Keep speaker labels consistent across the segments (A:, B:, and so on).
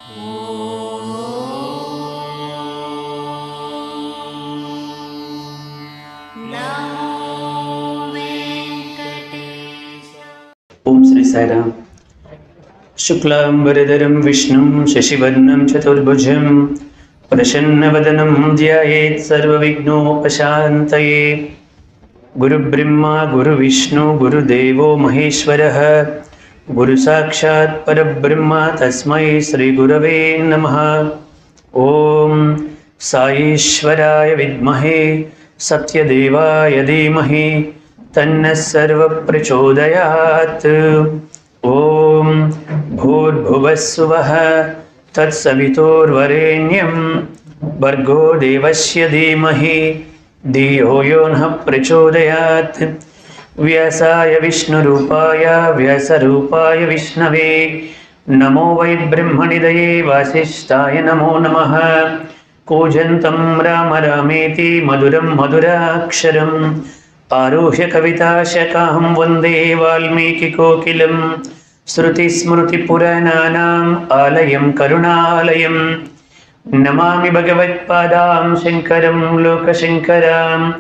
A: ओम श्री साईराम। शुक्लांबरधरं विष्णुं शशिवर्णं चतुर्भुजं प्रसन्नवदनं ध्यायेत् सर्वविघ्नोपशान्तये। गुरुब्रह्मा गुरुविष्णु गुरुदेवो महेश्वरः गुरुसाक्षात् परब्रह्म तस्मै श्रीगुरवे नमः। ओम साईश्वराय विद्महे सत्यदेवाय धीमहि तन्नः सर्वप्रचोदयात्। ओम भूर्भुवस्सुवः तत्सवितुर्वरेण्यं भर्गो देवस्य धीमहि धियो यो नः प्रचोदयात्। व्यासाय विष्णुरूपाय व्यासरूपाय विष्णवे नमो वै ब्रह्मनिधये वासिष्ठाय नमो नमः। कूजन्तं राम रामेति मधुरं मधुराक्षरम् आरुह्य कविताशकाहं वन्दे वाल्मीकिकोकिलं। श्रुतिस्मृतिपुराणानाम् आलयं करुणालयं नमामि भगवत्पादां शङ्करं लोकशङ्करां।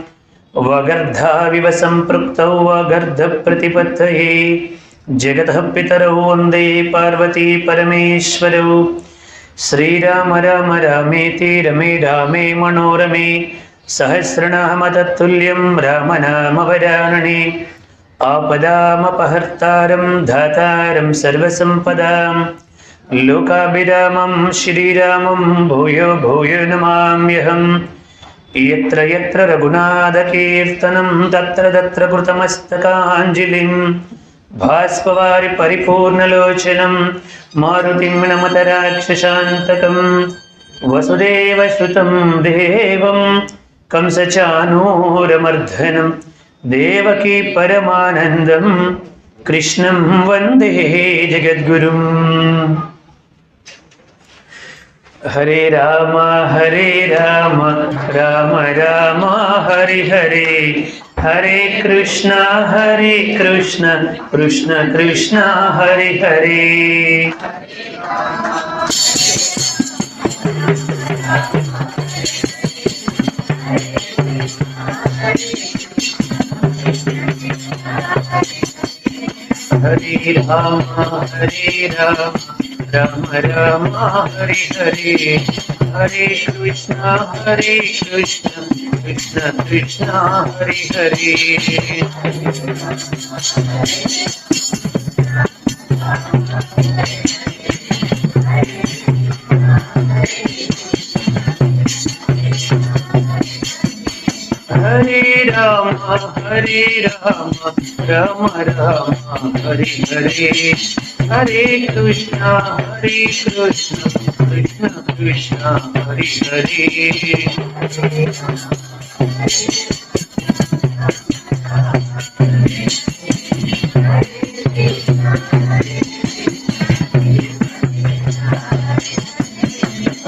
A: वागर्धाविव सम्पृक्तौ वागर्धप्रतिपत्तये जगतः पितरौ वन्दे पार्वती परमेश्वरौ। श्रीराम राम रामेति रमे रामे मनोरमे सहस्रनाम तत्तुल्यं रामनामवरानने। आपदामपहर्तारं धातारं सर्वसम्पदां लोकाभिरामं श्रीरामं भूयो भूयो नमाम्यहम्। यत्र यत्र रघुनाथकीर्तनं तत्र तत्र कृतमस्तकाञ्जलिं भास्पवारि परिपूर्णलोचनं मारुतिं नमत राक्षसान्तकं। वसुदेवसुतं देवं कंसचाणूरमर्दनं देवकी परमानन्दं कृष्णं वन्दे जगद्गुरुम्। हरे राम राम राम हरे हरे, हरे कृष्ण कृष्ण कृष्ण हरे हरे। हरे राम राम राम हरे हरे, हरे कृष्ण कृष्ण कृष्ण हरे हरे। हरे राम राम राम हरे हरे, हरे कृष्ण कृष्ण कृष्ण हरे हरे।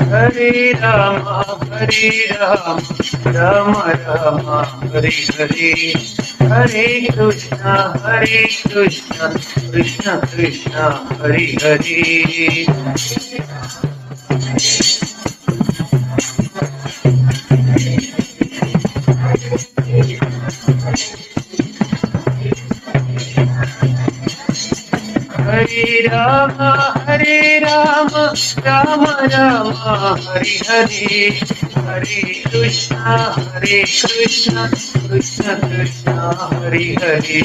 A: हरे राम राम राम हरे हरे, हरे कृष्ण कृष्ण कृष्ण हरे हरे। हरे राम राम राम हरे हरे, हरे कृष्ण कृष्ण कृष्ण हरे हरे।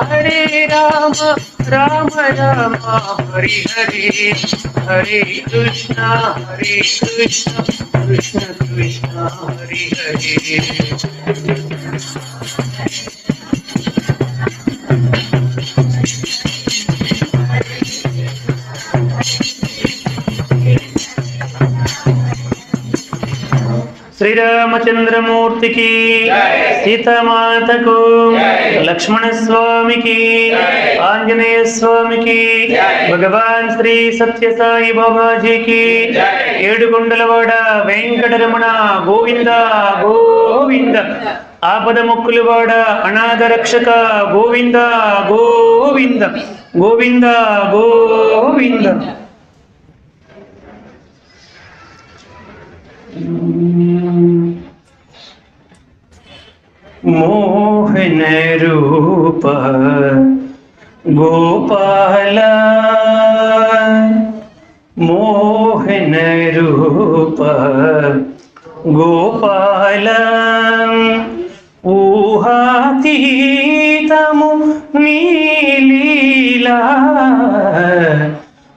A: हरे राम राम राम हरे हरे, हरे कृष्ण कृष्ण कृष्ण हरे हरे। శ్రీరామచంద్రమూర్తికి, సీతామాతకు, లక్ష్మణ స్వామికి, ఆంజనేయ స్వామికి, భగవాన్ శ్రీ సత్యసాయి బాబాజీకి, ఏడుకొండలవాడ వెంకటరమణ గోవింద గోవింద, ఆపద మొక్కులవాడ అనాథ రక్షక గోవింద గోవింద గోవింద గోవింద. మోహన రూప గోపాల, మోహన రూప గోపాల, ఊహాతీతము నీలీలా,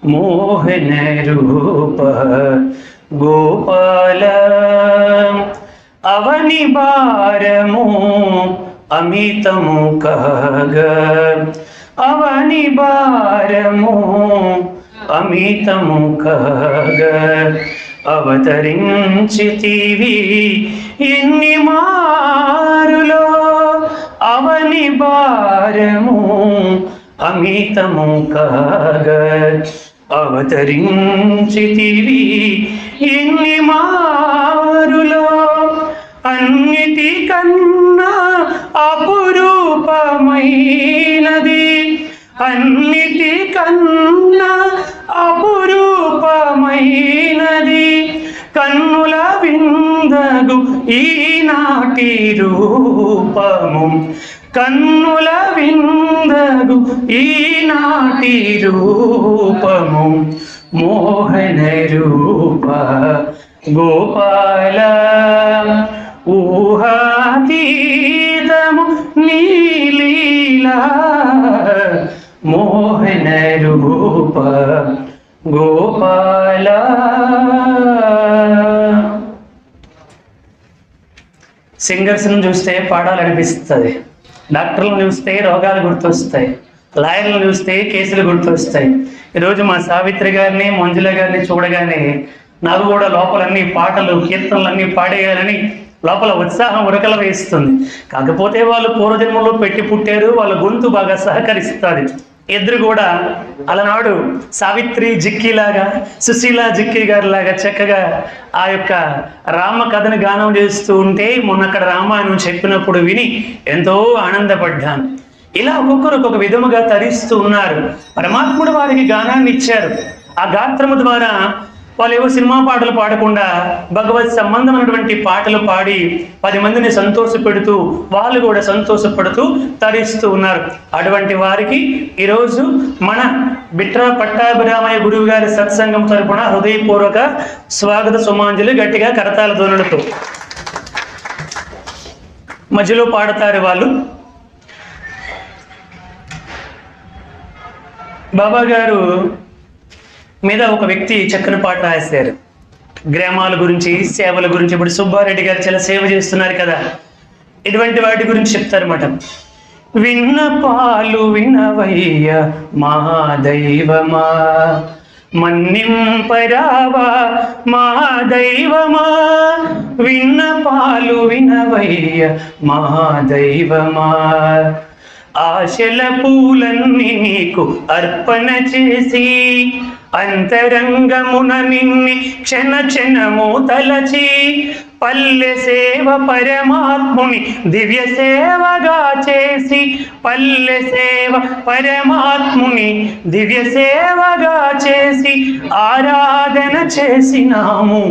A: మోహన రూప గోపాల, అవని భారము అమితము కాగా, అవని భారము అమితము కాగా, అవతరించితివి ఎన్ని మారులో, అవని భారము అమితము కాగా, అవతరించితివి ఎన్ని మారులో, అన్నిటికన్నా అపురూపమైనది, అన్నిటికన్నా అపురూపమైనది, కన్నుల విందగు ఈనాటి రూపము, కన్నుల విందగు ఈనాటి రూపము, మోహన రూప గోపాల, ఊహాతీతము నీలీలా, మోహన రూప గోపాల. సింగర్స్ని చూస్తే పాడాలనిపిస్తుంది, డాక్టర్లను చూస్తే రోగాలు గుర్తొస్తాయి, లాయర్లను చూస్తే కేసులు గుర్తొస్తాయి. ఈరోజు మా సావిత్రి గారిని, మంజుల గారిని చూడగానే నాకు కూడా లోపలన్నీ పాటలు, కీర్తనలన్నీ పాడేయాలని లోపల ఉత్సాహం ఉరకల వేస్తుంది. కాకపోతే వాళ్ళు పూర్వజన్మలో పెట్టి పుట్టారు, వాళ్ళ గొంతు బాగా సహకరిస్తుంది. ఇద్దరు కూడా అలనాడు సావిత్రి జిక్కిలాగా, సుశీల జిక్కి గారి లాగా చక్కగా ఆ యొక్క రామ కథను గానం చేస్తూ ఉంటే మొన్న అక్కడ రామాయణం చెప్పినప్పుడు విని ఎంతో ఆనందపడ్డాను. ఇలా ఒక్కొక్కరు ఒక్కొక్క విధముగా తరిస్తూ ఉన్నారు. పరమాత్ముడు వారికి గానాన్ని ఇచ్చారు. ఆ గాత్రము ద్వారా వాళ్ళు ఏవో సినిమా పాటలు పాడకుండా భగవత్ సంబంధమైనటువంటి పాటలు పాడి 10 మందిని సంతోషపెడుతూ వాళ్ళు కూడా సంతోషపడుతూ తరిస్తూ ఉన్నారు. అటువంటి వారికి ఈరోజు మన బిట్రా పట్టాభిరామయ్య గురువు గారి సత్సంగం తరపున హృదయపూర్వక స్వాగత సుమాంజలి గట్టిగా కరతాల ధ్వనులతో. మధ్యలో పాడతారు వాళ్ళు. బాబా గారు మీద ఒక వ్యక్తి చక్కని పాట రాశారు. గ్రామాల గురించి, సేవల గురించి. ఇప్పుడు సుబ్బారెడ్డి గారు చాలా సేవ చేస్తున్నారు కదా, ఇటువంటి వాటి గురించి చెప్తారన్నమాట. విన్నపాలు వినవయ్య మా దైవమా, మన్నింపరావా మా దైవమా, విన్నపాలు వినవయ్య మా దైవమా, ఆశల పూలన్నీ నీకు అర్పణ చేసి అంతరంగమున నిన్ని క్షణ క్షణము తలచి, పల్లె సేవ పరమాత్ముని దివ్య సేవగా చేసి, పల్లె సేవ పరమాత్ముని దివ్య సేవగా చేసి ఆరాధన చేసినాము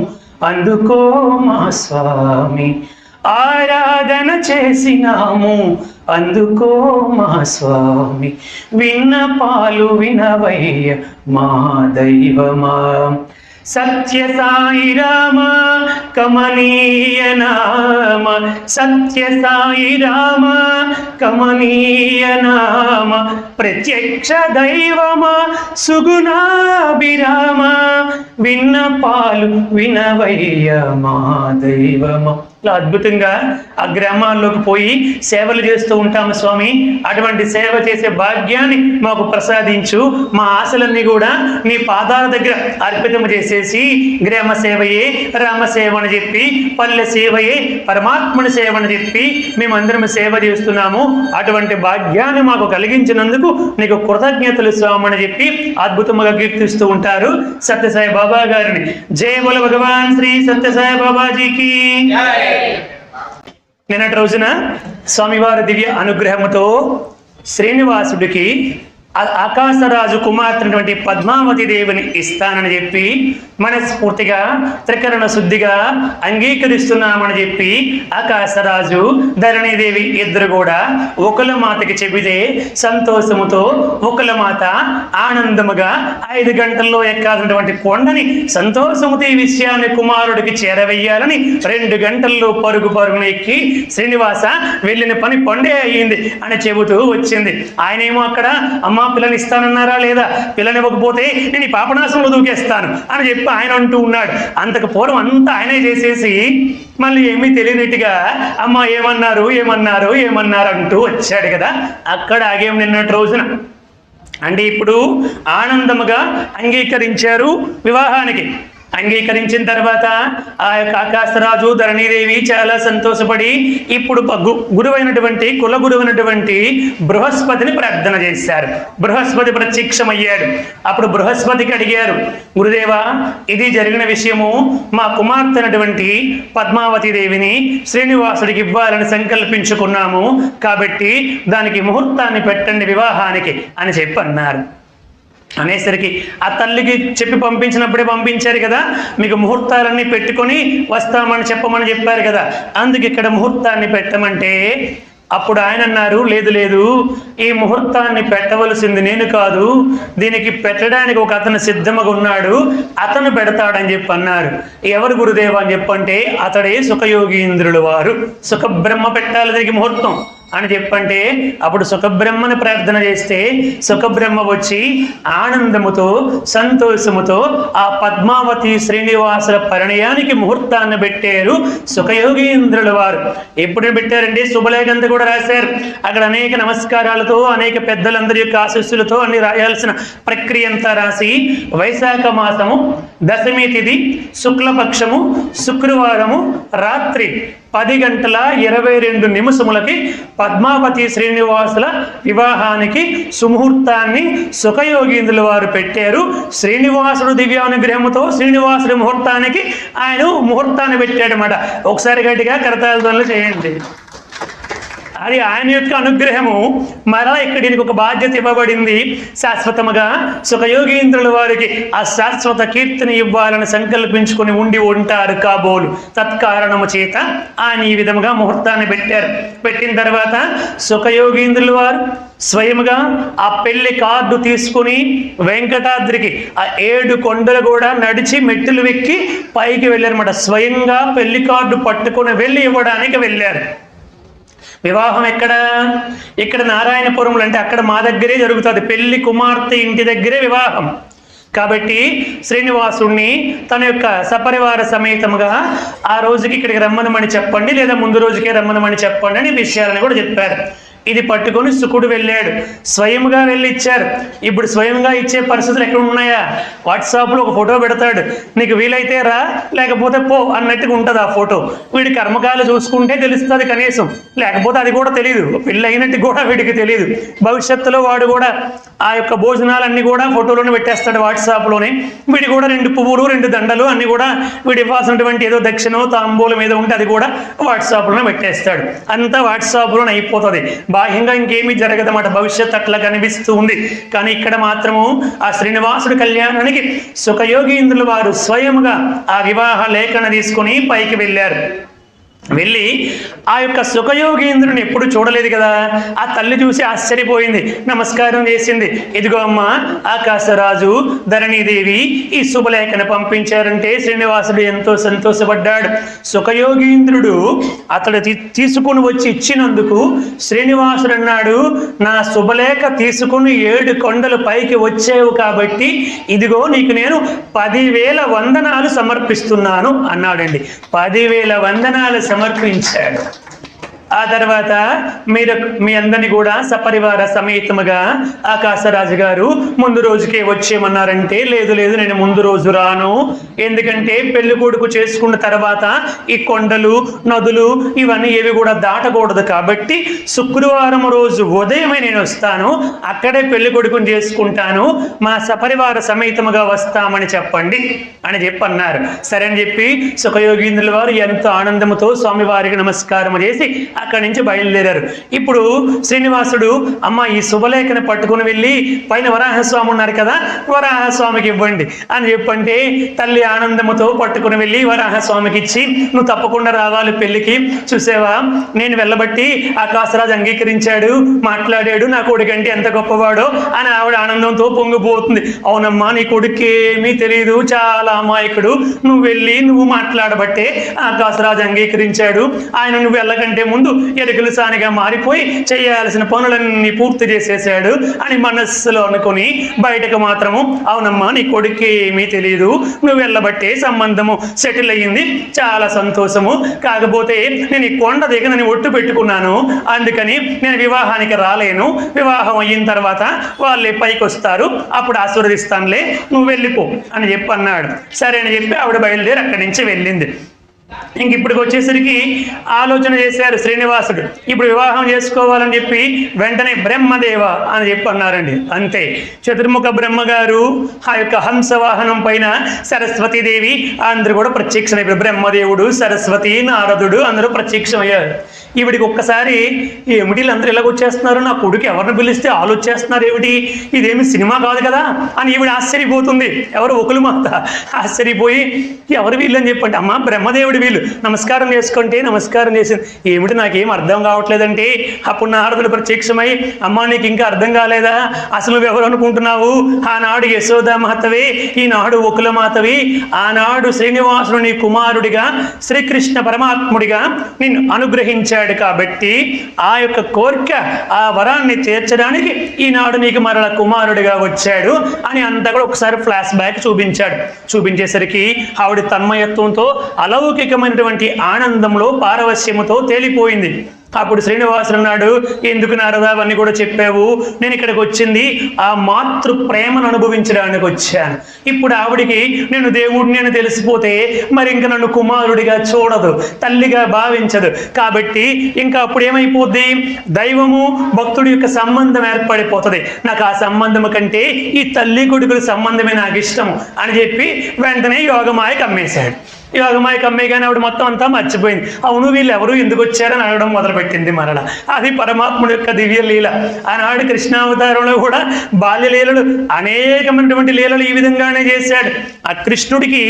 A: అందుకో మా స్వామి, ఆరాధన చేసినాము అందుకో మా స్వామి, విన్నపాలు వినవయ్య మా దైవమా, సత్య సాయి రామ కమనీయ నామ, సత్య సాయి రామ కమనీయ నామ, ప్రత్యక్ష దైవమా సుగుణాభిరామ, విన్నపాలు వినవయ్య మా దైవమా. ఇలా అద్భుతంగా ఆ గ్రామాల్లోకి పోయి సేవలు చేస్తూ ఉంటాము స్వామి. అటువంటి సేవ చేసే భాగ్యాన్ని మాకు ప్రసాదించు. మా ఆశలన్నీ కూడా నీ పాదాల దగ్గర అర్పితం చేసేసి గ్రామ సేవయే రామసేవ అని చెప్పి, పల్లె సేవయే పరమాత్మని సేవ అని చెప్పి మేమందరం సేవ చేస్తున్నాము. అటువంటి భాగ్యాన్ని మాకు కలిగించినందుకు నీకు కృతజ్ఞతలు స్వామి అని చెప్పి అద్భుతంగా కీర్తిస్తూ ఉంటారు సత్యసాయి బాబా గారిని. జయ బోల భగవాన్ శ్రీ సత్యసాయి బాబాజీకి. నిన్నటి రోజున స్వామివారి దివ్య అనుగ్రహముతో శ్రీనివాసుడికి ఆకాశరాజు కుమార్తెనటువంటి పద్మావతి దేవిని ఇస్తానని చెప్పి మనస్ఫూర్తిగా త్రికరణ శుద్ధిగా అంగీకరిస్తున్నామని చెప్పి ఆకాశరాజు ధరణీదేవి ఇద్దరు కూడా ఒకలమాతకి చెబితే సంతోషముతో ఒకలమాత ఆనందముగా 5 గంటల్లో ఎక్కాల్సినటువంటి కొండని సంతోషముతో ఈ విషయాన్ని కుమారుడికి చేరవేయాలని 2 గంటల్లో పరుగున ఎక్కి శ్రీనివాస వెళ్ళిన పని కొండే అయ్యింది అని చెబుతూ వచ్చింది. ఆయనేమో అక్కడ అమ్మ పిల్లని ఇస్తానన్నారా లేదా, పిల్లనివ్వకపోతే నేను ఈ పాపనాశంలో దూకేస్తాను అని చెప్పి ఆయన అంటూ ఉన్నాడు. అంతకు పూర్వం అంతా ఆయనే చేసేసి మళ్ళీ ఏమీ తెలియనట్టుగా అమ్మ ఏమన్నారు అంటూ వచ్చాడు కదా. అక్కడ ఆగేం నిన్నటి రోజున. అంటే ఇప్పుడు ఆనందముగా అంగీకరించారు వివాహానికి. అంగీకరించిన తర్వాత ఆ యొక్క ఆకాశరాజు ధరణీదేవి చాలా సంతోషపడి ఇప్పుడు గురువైనటువంటి కుల గురువైనటువంటి బృహస్పతిని ప్రార్థన చేశారు. బృహస్పతి ప్రత్యక్షమయ్యాడు. అప్పుడు బృహస్పతికి అడిగారు, గురుదేవా ఇది జరిగిన విషయము, మా కుమార్తె అయినటువంటి పద్మావతి దేవిని శ్రీనివాసుడికి ఇవ్వాలని సంకల్పించుకున్నాము, కాబట్టి దానికి ముహూర్తాన్ని పెట్టండి వివాహానికి అని చెప్పి అన్నారు. అనేసరికి ఆ తల్లికి చెప్పి పంపించినప్పుడే పంపించారు కదా, మీకు ముహూర్తాలన్నీ పెట్టుకొని వస్తామని చెప్పారు కదా, అందుకు ఇక్కడ ముహూర్తాన్ని పెట్టమంటే అప్పుడు ఆయన అన్నారు, లేదు ఈ ముహూర్తాన్ని పెట్టవలసింది నేను కాదు, దీనికి పెట్టడానికి ఒక అతను సిద్ధంగా ఉన్నాడు, అతను పెడతాడని చెప్పి అన్నారు. ఎవరు గురుదేవ అని చెప్పంటే అతడే సుఖయోగీంద్రుల వారు. సుఖబ్రహ్మ పెట్టాలి దీనికి ముహూర్తం అని చెప్పంటే అప్పుడు సుఖబ్రహ్మని ప్రార్థన చేస్తే సుఖబ్రహ్మ వచ్చి ఆనందముతో సంతోషముతో ఆ పద్మావతి శ్రీనివాసుల పరిణయానికి ముహూర్తాన్ని పెట్టారు సుఖయోగీంద్రుల వారు. ఎప్పుడు పెట్టారండి? శుభలేఖంతా కూడా రాశారు. అక్కడ అనేక నమస్కారాలతో అనేక పెద్దలందరి యొక్క ఆశీస్సులతో అన్ని రాయాల్సిన ప్రక్రియ అంతా రాసి వైశాఖ మాసము దశమి తిథి శుక్లపక్షము శుక్రవారము రాత్రి 10:22 పద్మావతి శ్రీనివాసుల వివాహానికి సుముహూర్తాన్ని సుఖయోగీంద్రుల వారు పెట్టారు. శ్రీనివాసుడు దివ్యానుగ్రహముతో శ్రీనివాసుడి ముహూర్తానికి ఆయన ముహూర్తాన్ని పెట్టాడన్నమాట. ఒకసారి గట్టిగా కరతాళధ్వనులు చేయండి. అది ఆయన యొక్క అనుగ్రహము. మరలా ఇక్కడ దీనికి ఒక బాధ్యత ఇవ్వబడింది శాశ్వతముగా. సుఖయోగీంద్రుల వారికి ఆ శాశ్వత కీర్తిని ఇవ్వాలని సంకల్పించుకొని ఉండి ఉంటారు కాబోలు. తత్కారణము చేత ఆయన ఈ విధముగా ముహూర్తాన్ని పెట్టారు. పెట్టిన తర్వాత సుఖయోగీంద్రుల వారు స్వయముగా ఆ పెళ్లి కార్డు తీసుకుని వెంకటాద్రికి ఆ 7 కొండలు కూడా నడిచి మెట్టులు వెక్కి పైకి వెళ్ళారన్నమాట. స్వయంగా పెళ్లి కార్డు పట్టుకుని వెళ్ళి ఇవ్వడానికి వెళ్ళారు. వివాహం ఇక్కడ నారాయణపురంలో, అంటే అక్కడ మా దగ్గరే జరుగుతుంది. పెళ్లి కుమార్తె ఇంటి దగ్గరే వివాహం కాబట్టి శ్రీనివాసుడిని తన యొక్క సపరివార సమేతముగా ఆ రోజుకి ఇక్కడికి రమ్మనమని చెప్పండి, లేదా ముందు రోజుకే రమ్మనమని చెప్పండి అని విషయాలని కూడా చెప్పారు. ఇది పట్టుకొని శుకుడు వెళ్ళాడు. స్వయంగా వెళ్ళి ఇచ్చారు. ఇప్పుడు స్వయంగా ఇచ్చే పరిస్థితులు ఎక్కడ ఉన్నాయా? వాట్సాప్లో ఒక ఫోటో పెడతాడు, నీకు వీలైతే రా లేకపోతే పో అన్నట్టుగా ఉంటుంది ఆ ఫోటో. వీడి కర్మకాలు చూసుకుంటే తెలుస్తుంది కనీసం, లేకపోతే అది కూడా తెలియదు. పెళ్ళి అయినట్టు కూడా వీడికి తెలియదు. భవిష్యత్తులో వాడు కూడా ఆ యొక్క భోజనాలన్నీ కూడా ఫోటోలోనే పెట్టేస్తాడు వాట్సాప్లోనే. వీడి కూడా 2 పువ్వులు 2 దండలు అన్నీ కూడా వీడి ఇవ్వాల్సినటువంటి ఏదో దక్షిణో తాంబూలం ఏదో ఉంటే అది కూడా వాట్సాప్లోనే పెట్టేస్తాడు. అంతా వాట్సాప్లోనే అయిపోతుంది. బాహ్యంగా ఇంకేమీ జరగదన్నమాట. భవిష్యత్తు అట్లా కనిపిస్తూ ఉంది. కానీ ఇక్కడ మాత్రము ఆ శ్రీనివాసుడి కళ్యాణానికి సుఖయోగీంద్రుల వారు స్వయముగా ఆ వివాహ లేఖను తీసుకుని పైకి వెళ్ళారు. వెళ్ళి ఆ యొక్క సుఖయోగీంద్రుని ఎప్పుడు చూడలేదు కదా, ఆ తల్లి చూసి ఆశ్చర్యపోయింది, నమస్కారం చేసింది. ఇదిగో అమ్మ, ఆకాశరాజు ధరణీదేవి ఈ శుభలేఖను పంపించారంటే శ్రీనివాసుడు ఎంతో సంతోషపడ్డాడు. సుఖయోగీంద్రుడు అతడు తీసుకుని వచ్చి ఇచ్చినందుకు శ్రీనివాసుడు అన్నాడు, నా శుభలేఖ తీసుకుని 7 కొండలు పైకి వచ్చావు కాబట్టి ఇదిగో నీకు నేను 10,000 వందనాలు సమర్పిస్తున్నాను అన్నాడండి. 10,000 వందనాలు సమర్పించాడు. ఆ తర్వాత మీ అందరినీ కూడా సపరివార సమేతముగా ఆకాశరాజు గారు ముందు రోజుకే వచ్చేయమన్నారంటే, లేదు నేను ముందు రోజు రాను, ఎందుకంటే పెళ్లి కొడుకు చేసుకున్న తర్వాత ఈ కొండలు నదులు ఇవన్నీ ఏవి కూడా దాటకూడదు కాబట్టి శుక్రవారం రోజు ఉదయమే నేను వస్తాను, అక్కడే పెళ్లి కొడుకుని చేసుకుంటాను, మా సపరివార సమేతముగా వస్తామని చెప్పండి అని చెప్పి అన్నారు. సరే అని చెప్పి సుఖయోగీంద్రుల వారు ఎంతో ఆనందంతో స్వామివారికి నమస్కారం చేసి అక్కడి నుంచి బయలుదేరారు. ఇప్పుడు శ్రీనివాసుడు అమ్మ ఈ శుభలేఖను పట్టుకుని వెళ్ళి పైన వరాహస్వామి ఉన్నారు కదా, వరాహస్వామికి ఇవ్వండి అని చెప్పంటే తల్లి ఆనందముతో పట్టుకుని వెళ్ళి వరాహస్వామికి ఇచ్చి, నువ్వు తప్పకుండా రావాలి పెళ్లికి, చూసేవా నేను వెళ్ళబట్టి ఆకాశరాజు అంగీకరించాడు, మాట్లాడాడు, నా కొడుకంటే ఎంత గొప్పవాడో అని ఆవిడ ఆనందంతో పొంగిపోతుంది. అవునమ్మా, నీ కొడుకు ఏమీ తెలియదు, చాలా అమాయకుడు, నువ్వు వెళ్ళి నువ్వు మాట్లాడబట్టే ఆకాశరాజు అంగీకరించాడు, ఆయన నువ్వు వెళ్ళకంటే ముందు ఎలుకలు సానిగా మారిపోయి చేయాల్సిన పనులన్నీ పూర్తి చేసేసాడు అని మనస్సులో అనుకుని బయటకు మాత్రము, అవునమ్మా నీ కొడుకు ఏమీ తెలియదు, నువ్వు వెళ్ళబట్టే సంబంధము సెటిల్ అయ్యింది, చాలా సంతోషము, కాకపోతే నేను ఈ కొండ దగ్గర నేను ఒట్టు పెట్టుకున్నాను, అందుకని నేను వివాహానికి రాలేను, వివాహం అయిన తర్వాత వాళ్ళే పైకి వస్తారు, అప్పుడు ఆశీర్వదిస్తానులే, నువ్వు వెళ్ళిపో అని చెప్పి అన్నాడు. సరే అని చెప్పి ఆవిడ బయలుదేరి అక్కడి నుంచి వెళ్ళింది. ఇంక ఇప్పటికి వచ్చేసరికి ఆలోచన చేశారు శ్రీనివాసుడు, ఇప్పుడు వివాహం చేసుకోవాలని చెప్పి వెంటనే బ్రహ్మదేవ అని చెప్పి అన్నారండి. అంతే, చతుర్ముఖ బ్రహ్మగారు ఆ యొక్క హంసవాహనం పైన సరస్వతీదేవి అందరూ కూడా ప్రత్యక్షం. ఇప్పుడు బ్రహ్మదేవుడు, సరస్వతి, నారదుడు అందరూ ప్రత్యక్షమయ్యారు. ఈవిడికి ఒక్కసారి ఏమిటి వీళ్ళందరూ ఇలాగ వచ్చేస్తున్నారు, నా కొడుకు ఎవరిని పిలిస్తే వాళ్ళు వచ్చేస్తున్నారు ఏమిటి, ఇదేమి సినిమా కాదు కదా అని ఈవిడ ఆశ్చర్యపోతుంది. ఎవరు ఒకలు మాత ఆశ్చర్యపోయి ఎవరు వీళ్ళు అని చెప్పండి, అమ్మ బ్రహ్మదేవుడు వీళ్ళు, నమస్కారం చేసుకుంటే నమస్కారం చేసింది, ఏమిటి నాకేం అర్థం కావట్లేదంటే అప్పుడు నారదుడు ప్రత్యక్షమై, అమ్మ నీకు ఇంకా అర్థం కాలేదా, అసలు నువ్వు ఎవరు అనుకుంటున్నావు, ఆనాడు యశోదామాతవే, ఈనాడు ఒకల మాతవి, ఆనాడు శ్రీనివాసుడు నీ కుమారుడిగా శ్రీకృష్ణ పరమాత్ముడిగా నిన్ను అనుగ్రహించాడు కాబట్టి ఆ యొక్క కోరిక ఆ వరాన్ని తీర్చడానికి ఈనాడు నీకు మరల కుమారుడిగా వచ్చాడు అని అంతా కూడా ఒకసారి ఫ్లాష్ బ్యాక్ చూపించేసరికి ఆవిడ తన్మయత్వంతో అలౌకికమైనటువంటి ఆనందంలో పారవశ్యముతో తేలిపోయింది. అప్పుడు శ్రీనివాసుడు అన్నాడు, ఎందుకు నారదా అవన్నీ కూడా చెప్పావు, నేను ఇక్కడికి వచ్చింది ఆ మాతృ ప్రేమను అనుభవించడానికి వచ్చాను. ఇప్పుడు ఆవిడికి నేను దేవుడిని అని తెలిసిపోతే మరి ఇంకా నన్ను కుమారుడిగా చూడదు, తల్లిగా భావించదు, కాబట్టి ఇంకా అప్పుడు ఏమైపోద్ది, దైవము భక్తుడి యొక్క సంబంధం ఏర్పడిపోతుంది, నాకు ఆ సంబంధం కంటే ఈ తల్లి కొడుకుల సంబంధమే నాకు ఇష్టము అని చెప్పి వెంటనే యోగమాయ కమ్మేశాడు. యోగమాయ కమ్మేగానే ఆవిడ మొత్తం అంతా మర్చిపోయింది. అవును వీళ్ళు ఎవరు ఎందుకు వచ్చారని అడగడం మొదలుపెట్టింది మరల. అది పరమాత్ముడి యొక్క దివ్య లీల. ఆనాడు కృష్ణావతారంలో కూడా బాల్య లీలలు అనేకమైనటువంటి లీలలు ఈ విధంగానే చేశాడు. ఆ కృష్ణుడికి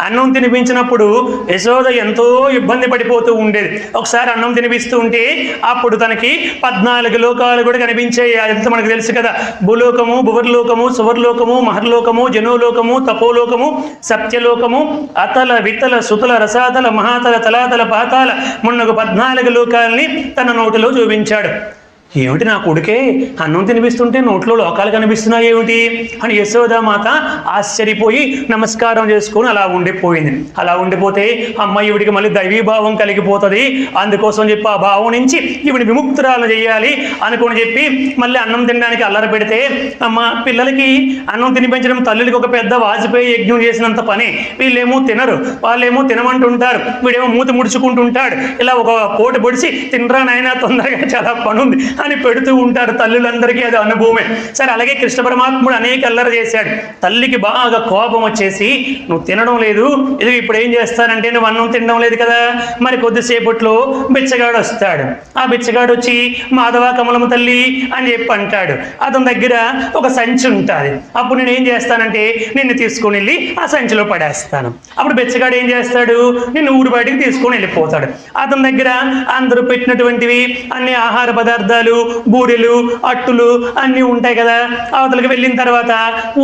A: అన్నం తినిపించినప్పుడు యశోద ఎంతో ఇబ్బంది పడిపోతూ ఉండేది. ఒకసారి అన్నం తినిపిస్తూ ఉంటే అప్పుడు తనకి 14 లోకాలు కూడా కనిపించాయి. అదంతా మనకు తెలుసు కదా, భూలోకము, భువర్లోకము, సువర్లోకము, మహర్లోకము, జనోలోకము, తపోలోకము, సత్యలోకము, అతల వితల సుతల రసాతల మహాతల తలాతల పాతాల మున్నగు 14 లోకాలని తన నోటిలో చూపించాడు. ఏమిటి నా కొడుకే అన్నం తినిపిస్తుంటే నోట్లో లోకాలు కనిపిస్తున్నాయి ఏమిటి అని యశోదామాత ఆశ్చర్యపోయి నమస్కారం చేసుకొని అలా ఉండిపోయింది. అలా ఉండిపోతే అమ్మాయి ఈవిడికి మళ్ళీ దైవీభావం కలిగిపోతుంది, అందుకోసం చెప్పి ఆ భావం నుంచి ఈవిడి విముక్తురాలు చేయాలి అనుకుని చెప్పి మళ్ళీ అన్నం తినడానికి అల్లరి పెడితే, అమ్మ పిల్లలకి అన్నం తినిపించడం తల్లులకి ఒక పెద్ద వాజ్పేయి యజ్ఞం చేసినంత పని, వీళ్ళేమో తినరు, వాళ్ళేమో తినమంటుంటారు, వీడేమో మూతి ముడుచుకుంటుంటాడు, ఇలా ఒక పోటు పొడిచి తినరా నాయనా తొందరగా చాలా పని ఉంది అని పెడుతూ ఉంటారు తల్లులందరికీ, అది అనుభవమే. సరే, అలాగే కృష్ణ పరమాత్ముడు అనేక అల్లరి చేశాడు. తల్లికి బాగా కోపం వచ్చేసి, నువ్వు తినడం లేదు, ఇది ఇప్పుడు ఏం చేస్తానంటే నువ్వు అన్నం తినడం లేదు కదా, మరి కొద్దిసేపట్లో బిచ్చగాడు వస్తాడు. ఆ బిచ్చగాడు వచ్చి మాధవ కమలమ్మ తల్లి అని చెప్పి అంటాడు. అతని దగ్గర ఒక సంచి ఉంటుంది. అప్పుడు నేను ఏం చేస్తానంటే నిన్ను తీసుకొని వెళ్ళి ఆ సంచిలో పడేస్తాను. అప్పుడు బిచ్చగాడు ఏం చేస్తాడు, నిన్ను ఊరు బయటికి తీసుకొని వెళ్ళిపోతాడు. అతని దగ్గర అందరూ పెట్టినటువంటివి అన్ని ఆహార పదార్థాలు, బూరెలు, అట్టులు అన్నీ ఉంటాయి కదా. అవతలకి వెళ్ళిన తర్వాత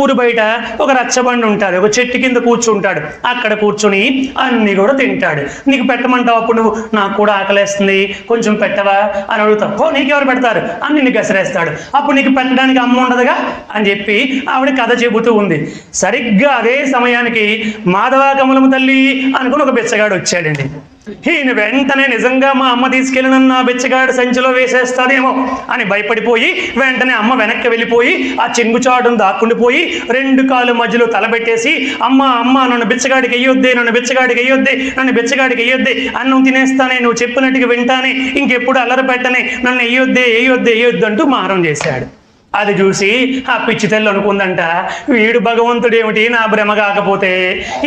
A: ఊరు బయట ఒక రచ్చబండి ఉంటుంది, ఒక చెట్టు కింద కూర్చుంటాడు. అక్కడ కూర్చొని అన్నీ కూడా తింటాడు. నీకు పెట్టమంటావు, అప్పుడు నువ్వు నాకు కూడా ఆకలేస్తుంది కొంచెం పెట్టవా అని అడుగుతావు. నీకెవరు పెడతారు అని నిన్ను గసిరేస్తాడు. అప్పుడు నీకు పెట్టడానికి అమ్మ ఉండదుగా అని చెప్పి ఆవిడ కథ చెబుతూ ఉంది. సరిగ్గా అదే సమయానికి మాధవ కమలమ్మ తల్లి అనుకుని ఒక బిచ్చగాడు వచ్చాడండి. ఈయన వెంటనే నిజంగా మా అమ్మ తీసుకెళ్ళిన నా బిచ్చగాడు సంచిలో వేసేస్తాదేమో అని భయపడిపోయి వెంటనే అమ్మ వెనక్కి వెళ్ళిపోయి ఆ చెంగుచాటును దాక్కుండిపోయి 2 కాళ్ళ మధ్యలో తలబెట్టేసి, అమ్మ అమ్మ నన్ను బిచ్చగాడికి అయ్యొద్దే, నన్ను బిచ్చగాడికి అయ్యొద్దే, నన్ను బిచ్చగాడికి అయ్యొద్దే, అన్నం తినేస్తానే, నువ్వు చెప్పినట్టుగా వింటానే, ఇంకెప్పుడు అల్లరి పెట్టనే, నన్ను అయ్యొద్దే అయ్యొద్దే అయ్యొద్దు అంటూ మారం చేశాడు. అది చూసి ఆ పిచ్చి తల్లి అనుకుందంట, వీడు భగవంతుడేమిటి నా భ్రమ కాకపోతే,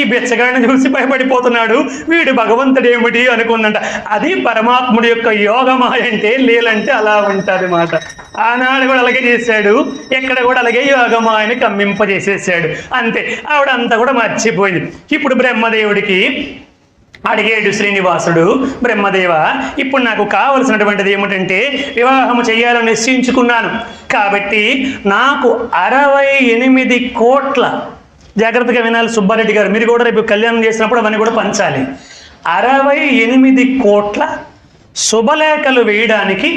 A: ఈ బిచ్చగాడిని చూసి భయపడిపోతున్నాడు, వీడు భగవంతుడేమిటి అనుకుందంట. అది పరమాత్ముడి యొక్క యోగమాయ అంటే, లీలంటే అలా ఉంటుంది మాట. ఆనాడు కూడా అలాగే చేశాడు, ఎక్కడ కూడా అలాగే యోగమాయని కమ్మింపజేసేసాడు. అంతే, ఆవిడంతా కూడా మర్చిపోయింది. ఇప్పుడు బ్రహ్మదేవుడికి అడిగాడు శ్రీనివాసుడు, బ్రహ్మదేవ, ఇప్పుడు నాకు కావలసినటువంటిది ఏమిటంటే వివాహము చేయాలని నిశ్చయించుకున్నాను కాబట్టి నాకు 68 కోట్ల, జాగ్రత్తగా వినాలి సుబ్బారెడ్డి గారు, మీరు కూడా రేపు కళ్యాణం చేసినప్పుడు అవన్నీ కూడా పంచాలి. 68 కోట్ల శుభలేఖలు వేయడానికి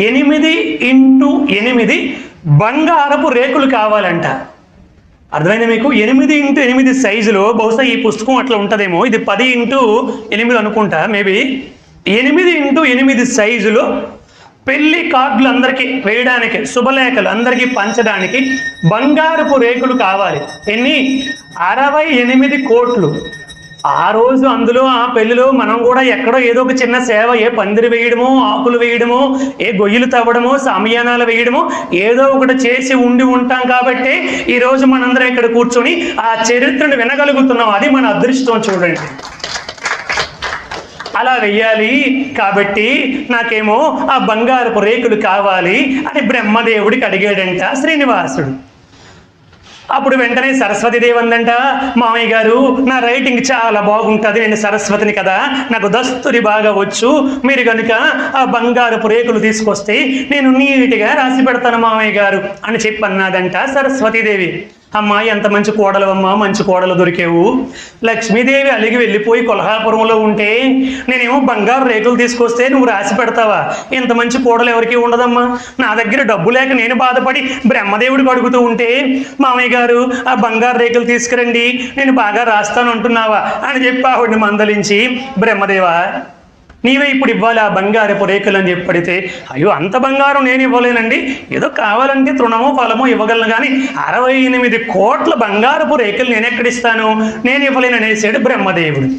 A: 8x8 బంగారపు రేకులు కావాలంట. అర్థమైంది మీకు? 8x8 సైజులో, బహుశా ఈ పుస్తకం అట్లా ఉంటుందేమో, ఇది 10x8 అనుకుంటా, మేబీ 8x8 సైజులో పెళ్లి కార్డులు అందరికీ వేయడానికి, శుభలేఖలు అందరికీ పంచడానికి బంగారపు రేకులు కావాలి. ఎన్ని? 68 కోట్లు. ఆ రోజు అందులో ఆ పెళ్లిలో మనం కూడా ఎక్కడో ఏదో ఒక చిన్న సేవ, ఏ పందిరి వేయడమో, ఆకులు వేయడమో, ఏ గొయ్యలు తవ్వడమో, సామియానాలు వేయడమో ఏదో ఒకటి చేసి ఉండి ఉంటాం కాబట్టి ఈరోజు మనందరం ఇక్కడ కూర్చొని ఆ చరిత్రను వినగలుగుతున్నాం. అది మన అదృష్టం చూడండి. అలా వెయ్యాలి కాబట్టి నాకేమో ఆ బంగారపు రేకులు కావాలి అని బ్రహ్మదేవుడికి అడిగాడంట శ్రీనివాసుడు. అప్పుడు వెంటనే సరస్వతీదేవి అందంట, మామయ్య గారు నా రైటింగ్ చాలా బాగుంటుంది, నేను సరస్వతిని కదా, నాకు దస్తురి బాగా వచ్చు, మీరు కనుక ఆ బంగారపు రేకులు తీసుకొస్తే నేను నీట్గా రాసి పెడతాను మామయ్య గారు అని చెప్పి అన్నాదంట సరస్వతీదేవి. అమ్మాయి ఎంత మంచి కోడలు అమ్మా, మంచి కోడలు దొరికేవు. లక్ష్మీదేవి అలిగి వెళ్ళిపోయి కొల్హాపురంలో ఉంటే నేనేమో బంగారు రేకులు తీసుకొస్తే నువ్వు రాసి పెడతావా? ఇంత మంచి కోడలు ఎవరికి ఉండదమ్మా. నా దగ్గర డబ్బు లేక నేను బాధపడి బ్రహ్మదేవుడికి అడుగుతూ ఉంటే మామయ్య గారు ఆ బంగారు రేకులు తీసుకురండి, నేను బాగా రాస్తాను అంటున్నావా అని చెప్పి ఆవిడని మందలించి, బ్రహ్మదేవా నీవే ఇప్పుడు ఇవ్వాలి ఆ బంగారపు రేకులు అని చెప్పి పడితే, అయ్యో అంత బంగారం నేను ఇవ్వలేనండి, ఏదో కావాలంటే తృణమో ఫలమో ఇవ్వగలను, కానీ 68 కోట్ల బంగారపు రేకులు నేను ఎక్కడిస్తాను, నేను ఇవ్వలేననేసాడు బ్రహ్మదేవుడు.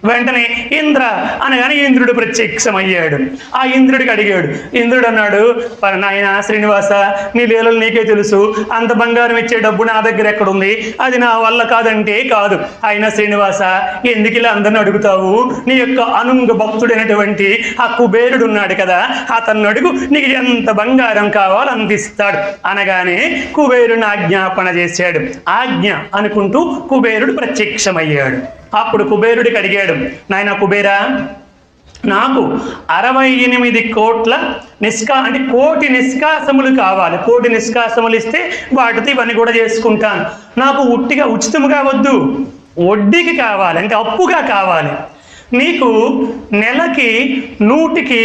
A: వెంటనే ఇంద్ర అనగానే ఇంద్రుడు ప్రత్యక్షమయ్యాడు. ఆ ఇంద్రుడికి అడిగాడు. ఇంద్రుడు అన్నాడు, నాయన శ్రీనివాస, నీ లీలలు నీకే తెలుసు, అంత బంగారం ఇచ్చే డబ్బు నా దగ్గర ఎక్కడుంది, అది నా వల్ల కాదంటే కాదు. అయినా శ్రీనివాస ఎందుకు ఇలా అందరిని అడుగుతావు, నీ యొక్క అనుంగ భక్తుడైనటువంటి ఆ కుబేరుడు ఉన్నాడు కదా, అతన్ని అడుగు, నీకు ఎంత బంగారం కావాలో అందిస్తాడు అనగానే కుబేరుని ఆజ్ఞాపన చేశాడు. ఆజ్ఞ అనుకుంటూ కుబేరుడు ప్రత్యక్షమయ్యాడు. అప్పుడు కుబేరుడికి అడిగాడు, నాయన కుబేరా, నాకు 68 కోట్ల అంటే 1 కోటి నిష్కాసములు కావాలి. 1 కోటి నిష్కాసములు ఇస్తే వాటితో ఇవన్నీ కూడా చేసుకుంటాను. నాకు ఉట్టిగా ఉచితముగా వద్దు, వడ్డీకి కావాలి, అంటే అప్పుగా కావాలి. నీకు నెలకి 100కి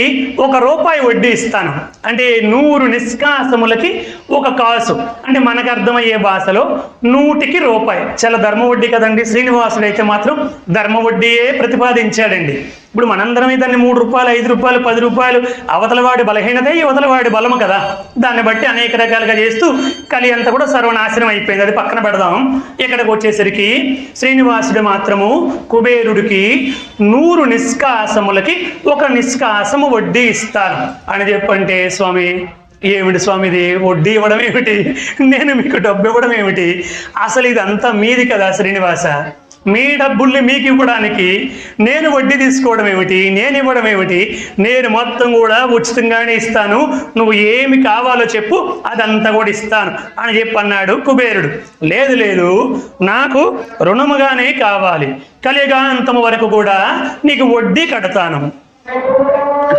A: ₹1 వడ్డీ ఇస్తాను, అంటే 100 నిష్కాసములకి 1 కాసు, అంటే మనకు అర్థమయ్యే భాషలో 100కి ₹1. చాలా ధర్మ వడ్డీ కదండి. శ్రీనివాసుడు అయితే మాత్రం ధర్మ వడ్డీయే ప్రతిపాదించాడండి. ఇప్పుడు మనందరం దాన్ని ₹3, ₹5, ₹10 అవతలవాడి బలహీనతే యువతలవాడి బలము కదా, దాన్ని బట్టి అనేక రకాలుగా చేస్తూ కలి అంతా కూడా సర్వనాశనం అయిపోయింది. అది పక్కన పెడదాం. ఇక్కడికి వచ్చేసరికి శ్రీనివాసుడు మాత్రము కుబేరుడికి 100 నిష్కాసములకి 1 నిష్కాసము వడ్డీ ఇస్తాను అని చెప్పంటే, స్వామి ఏమిటి స్వామి ఇది? వడ్డీ ఇవ్వడం ఏమిటి, నేను మీకు డబ్బు ఇవ్వడం ఏమిటి? అసలు ఇదంతా మీది కదా శ్రీనివాస, మీ డబ్బుల్ని మీకు ఇవ్వడానికి నేను వడ్డీ తీసుకోవడం ఏమిటి, నేను ఇవ్వడం ఏమిటి? నేను మొత్తం కూడా ఉచితంగానే ఇస్తాను, నువ్వు ఏమి కావాలో చెప్పు, అదంతా కూడా ఇస్తాను అని చెప్పి అన్నాడు కుబేరుడు. లేదు లేదు, నాకు రుణముగానే కావాలి, కలియుగాంతము వరకు కూడా నీకు వడ్డీ కడతాను.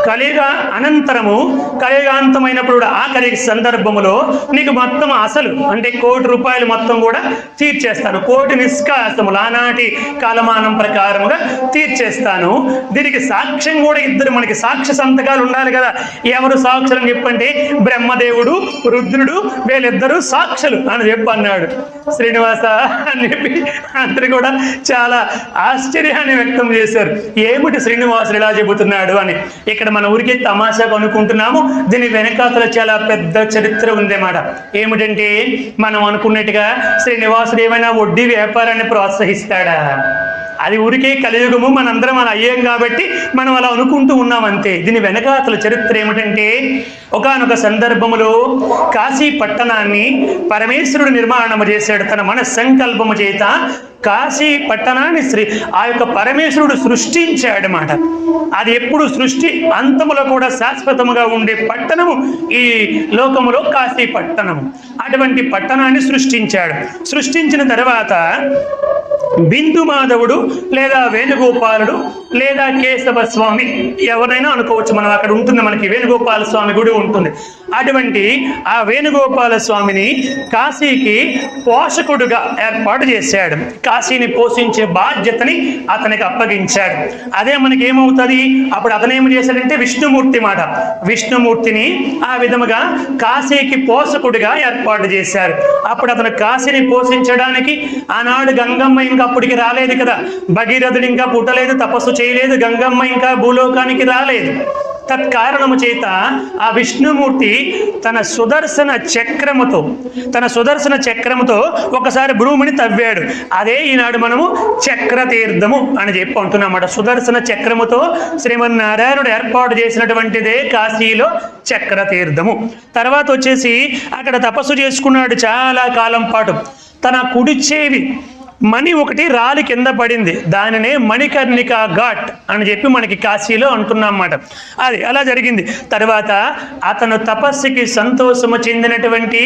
A: కలియుగ అనంతరము, కలియుగాంతమైనప్పుడు కూడా ఆఖరి సందర్భములో నీకు మొత్తం అసలు అంటే 1 కోటి రూపాయలు మొత్తం కూడా తీర్చేస్తాను. 1 కోటి నిష్కాసములు ఆనాటి కాలమానం ప్రకారముగా తీర్చేస్తాను. దీనికి సాక్ష్యం కూడా ఇద్దరు, మనకి సాక్ష్య సంతకాలు ఉండాలి కదా. ఎవరు సాక్షులు అని చెప్పంటే బ్రహ్మదేవుడు, రుద్రుడు, వీళ్ళిద్దరూ సాక్షులు అని చెప్పి అన్నాడు. శ్రీనివాస అని చెప్పి అందరు కూడా చాలా ఆశ్చర్యాన్ని వ్యక్తం చేశారు. ఏమిటి శ్రీనివాసుడు ఇలా చెబుతున్నాడు అని. ఇక్కడ మన ఊరికి తమాషాగా అనుకుంటున్నాము, దీని వెనకాతల చాలా పెద్ద చరిత్ర ఉందన్నమాట. ఏమిటంటే మనం అనుకున్నట్టుగా శ్రీనివాసుడు ఏమైనా వడ్డీ వ్యాపారాన్ని ప్రోత్సహిస్తాడా? అది ఊరికే కలియుగము, మనందరం అలా అయ్యాం కాబట్టి మనం అలా అనుకుంటూ ఉన్నాం అంతే. దీని వెనకాతల చరిత్ర ఏమిటంటే ఒకానొక సందర్భములో కాశీ పట్టణాన్ని పరమేశ్వరుడు నిర్మాణము చేశాడు తన మన సంకల్పము చేత. కాశీ పట్టణాన్ని ఆ యొక్క పరమేశ్వరుడు సృష్టించాడనమాట. అది ఎప్పుడు సృష్టి అంతములో కూడా శాశ్వతముగా ఉండే పట్టణము ఈ లోకములో కాశీ పట్టణము. అటువంటి పట్టణాన్ని సృష్టించాడు. సృష్టించిన తర్వాత బిందు మాధవుడు లేదా వేణుగోపాలుడు లేదా కేశవ స్వామి ఎవరైనా అనుకోవచ్చు, మనం అక్కడ ఉంటుంది, మనకి వేణుగోపాల స్వామి గుడి ఉంటుంది. అటువంటి ఆ వేణుగోపాల స్వామిని కాశీకి పోషకుడుగా ఏర్పాటు చేశాడు. కాశీని పోషించే బాధ్యతని అతనికి అప్పగించాడు. అదే మనకి ఏమవుతుంది, అప్పుడు అతను ఏమి చేశాడంటే విష్ణుమూర్తి మాట, విష్ణుమూర్తిని ఆ విధముగా కాశీకి పోషకుడిగా ఏర్పాటు చేశారు. అప్పుడు అతను కాశీని పోషించడానికి ఆనాడు గంగమ్మ ఇంకా అప్పటికి రాలేదు కదా, భగీరథుడు ఇంకా పుట్టలేదు, తపస్సు చేయలేదు, గంగమ్మ ఇంకా భూలోకానికి రాలేదు. తత్కారణము చేత ఆ విష్ణుమూర్తి తన సుదర్శన చక్రముతో ఒకసారి భూమిని తవ్వాడు. అదే ఈనాడు మనము చక్రతీర్థము అని చెప్పి అంటున్నామట. సుదర్శన చక్రముతో శ్రీమన్నారాయణుడు ఏర్పాటు చేసినటువంటిదే కాశీలో చక్రతీర్థము. తర్వాత వచ్చేసి అక్కడ తపస్సు చేసుకున్నాడు చాలా కాలం పాటు. తన కుడి చెవి మణి ఒకటి రాలి కింద పడింది, దానినే మణికర్ణిక ఘాట్ అని చెప్పి మనకి కాశీలో అంటున్నమాట. అది అలా జరిగింది. తర్వాత అతను తపస్సుకి సంతోషము చెందినటువంటి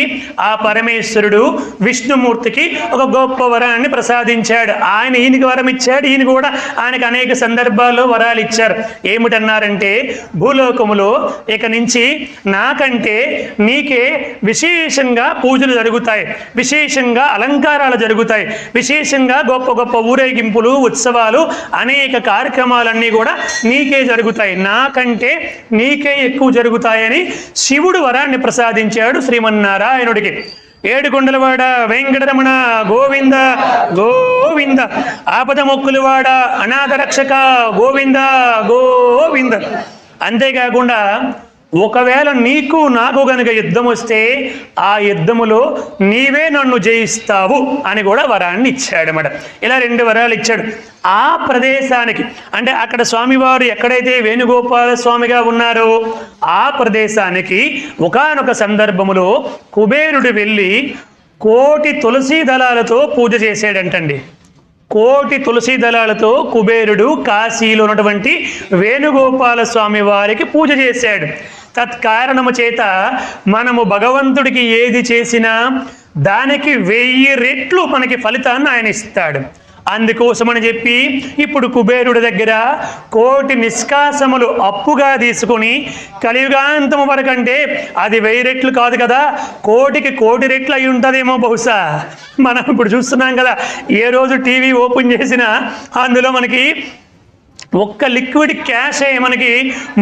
A: ఆ పరమేశ్వరుడు విష్ణుమూర్తికి ఒక గొప్ప వరాన్ని ప్రసాదించాడు. ఈయనకి వరం ఇచ్చాడు, ఈయన కూడా ఆయనకు అనేక సందర్భాల్లో వరాలు ఇచ్చారు. ఏమిటన్నారంటే భూలోకములో ఇక నుంచి నాకంటే నీకే విశేషంగా పూజలు జరుగుతాయి, విశేషంగా అలంకారాలు జరుగుతాయి, విశేషంగా గొప్ప గొప్ప ఊరేగింపులు, ఉత్సవాలు, అనేక కార్యక్రమాలన్నీ కూడా నీకే జరుగుతాయి, నాకంటే నీకే ఎక్కువ జరుగుతాయని శివుడు వరాన్ని ప్రసాదించాడు శ్రీమన్నారాయణుడికి. ఏడుకొండలవాడ వెంకటరమణ గోవింద గోవింద, ఆపద మొక్కులవాడ అనాథ రక్షక గోవింద గోవింద. అంతేకాకుండా ఒకవేళ నీకు నాకు గనుక యుద్ధం వస్తే ఆ యుద్ధములో నీవే నన్ను జయిస్తావు అని కూడా వరాన్ని ఇచ్చాడన్నమాట. ఇలా 2 వరాలు ఇచ్చాడు. ఆ ప్రదేశానికి అంటే అక్కడ స్వామివారు ఎక్కడైతే వేణుగోపాల స్వామిగా ఉన్నారో ఆ ప్రదేశానికి ఒకానొక సందర్భములో కుబేరుడు వెళ్ళి 1 కోటి తులసి దళాలతో పూజ చేశాడంటండి. 1 కోటి తులసి దళాలతో కుబేరుడు కాశీలో ఉన్నటువంటి వేణుగోపాల స్వామి వారికి పూజ చేశాడు. తత్కారణము చేత మనము భగవంతుడికి ఏది చేసినా దానికి 1000 రెట్లు మనకి ఫలితాన్ని ఆయన ఇస్తాడు. అందుకోసమని చెప్పి ఇప్పుడు కుబేరుడి దగ్గర 1 కోటి నిష్కాసములు అప్పుగా తీసుకుని కలియుగాంతము వరకు, అంటే అది 1000 రెట్లు కాదు కదా, 1 కోటికి 1 కోటి రెట్లు అయి ఉంటుందేమో బహుశా. మనం ఇప్పుడు చూస్తున్నాం కదా, ఏ రోజు టీవీ ఓపెన్ చేసినా అందులో మనకి ఒక్క లిక్విడ్ క్యాష్ మనకి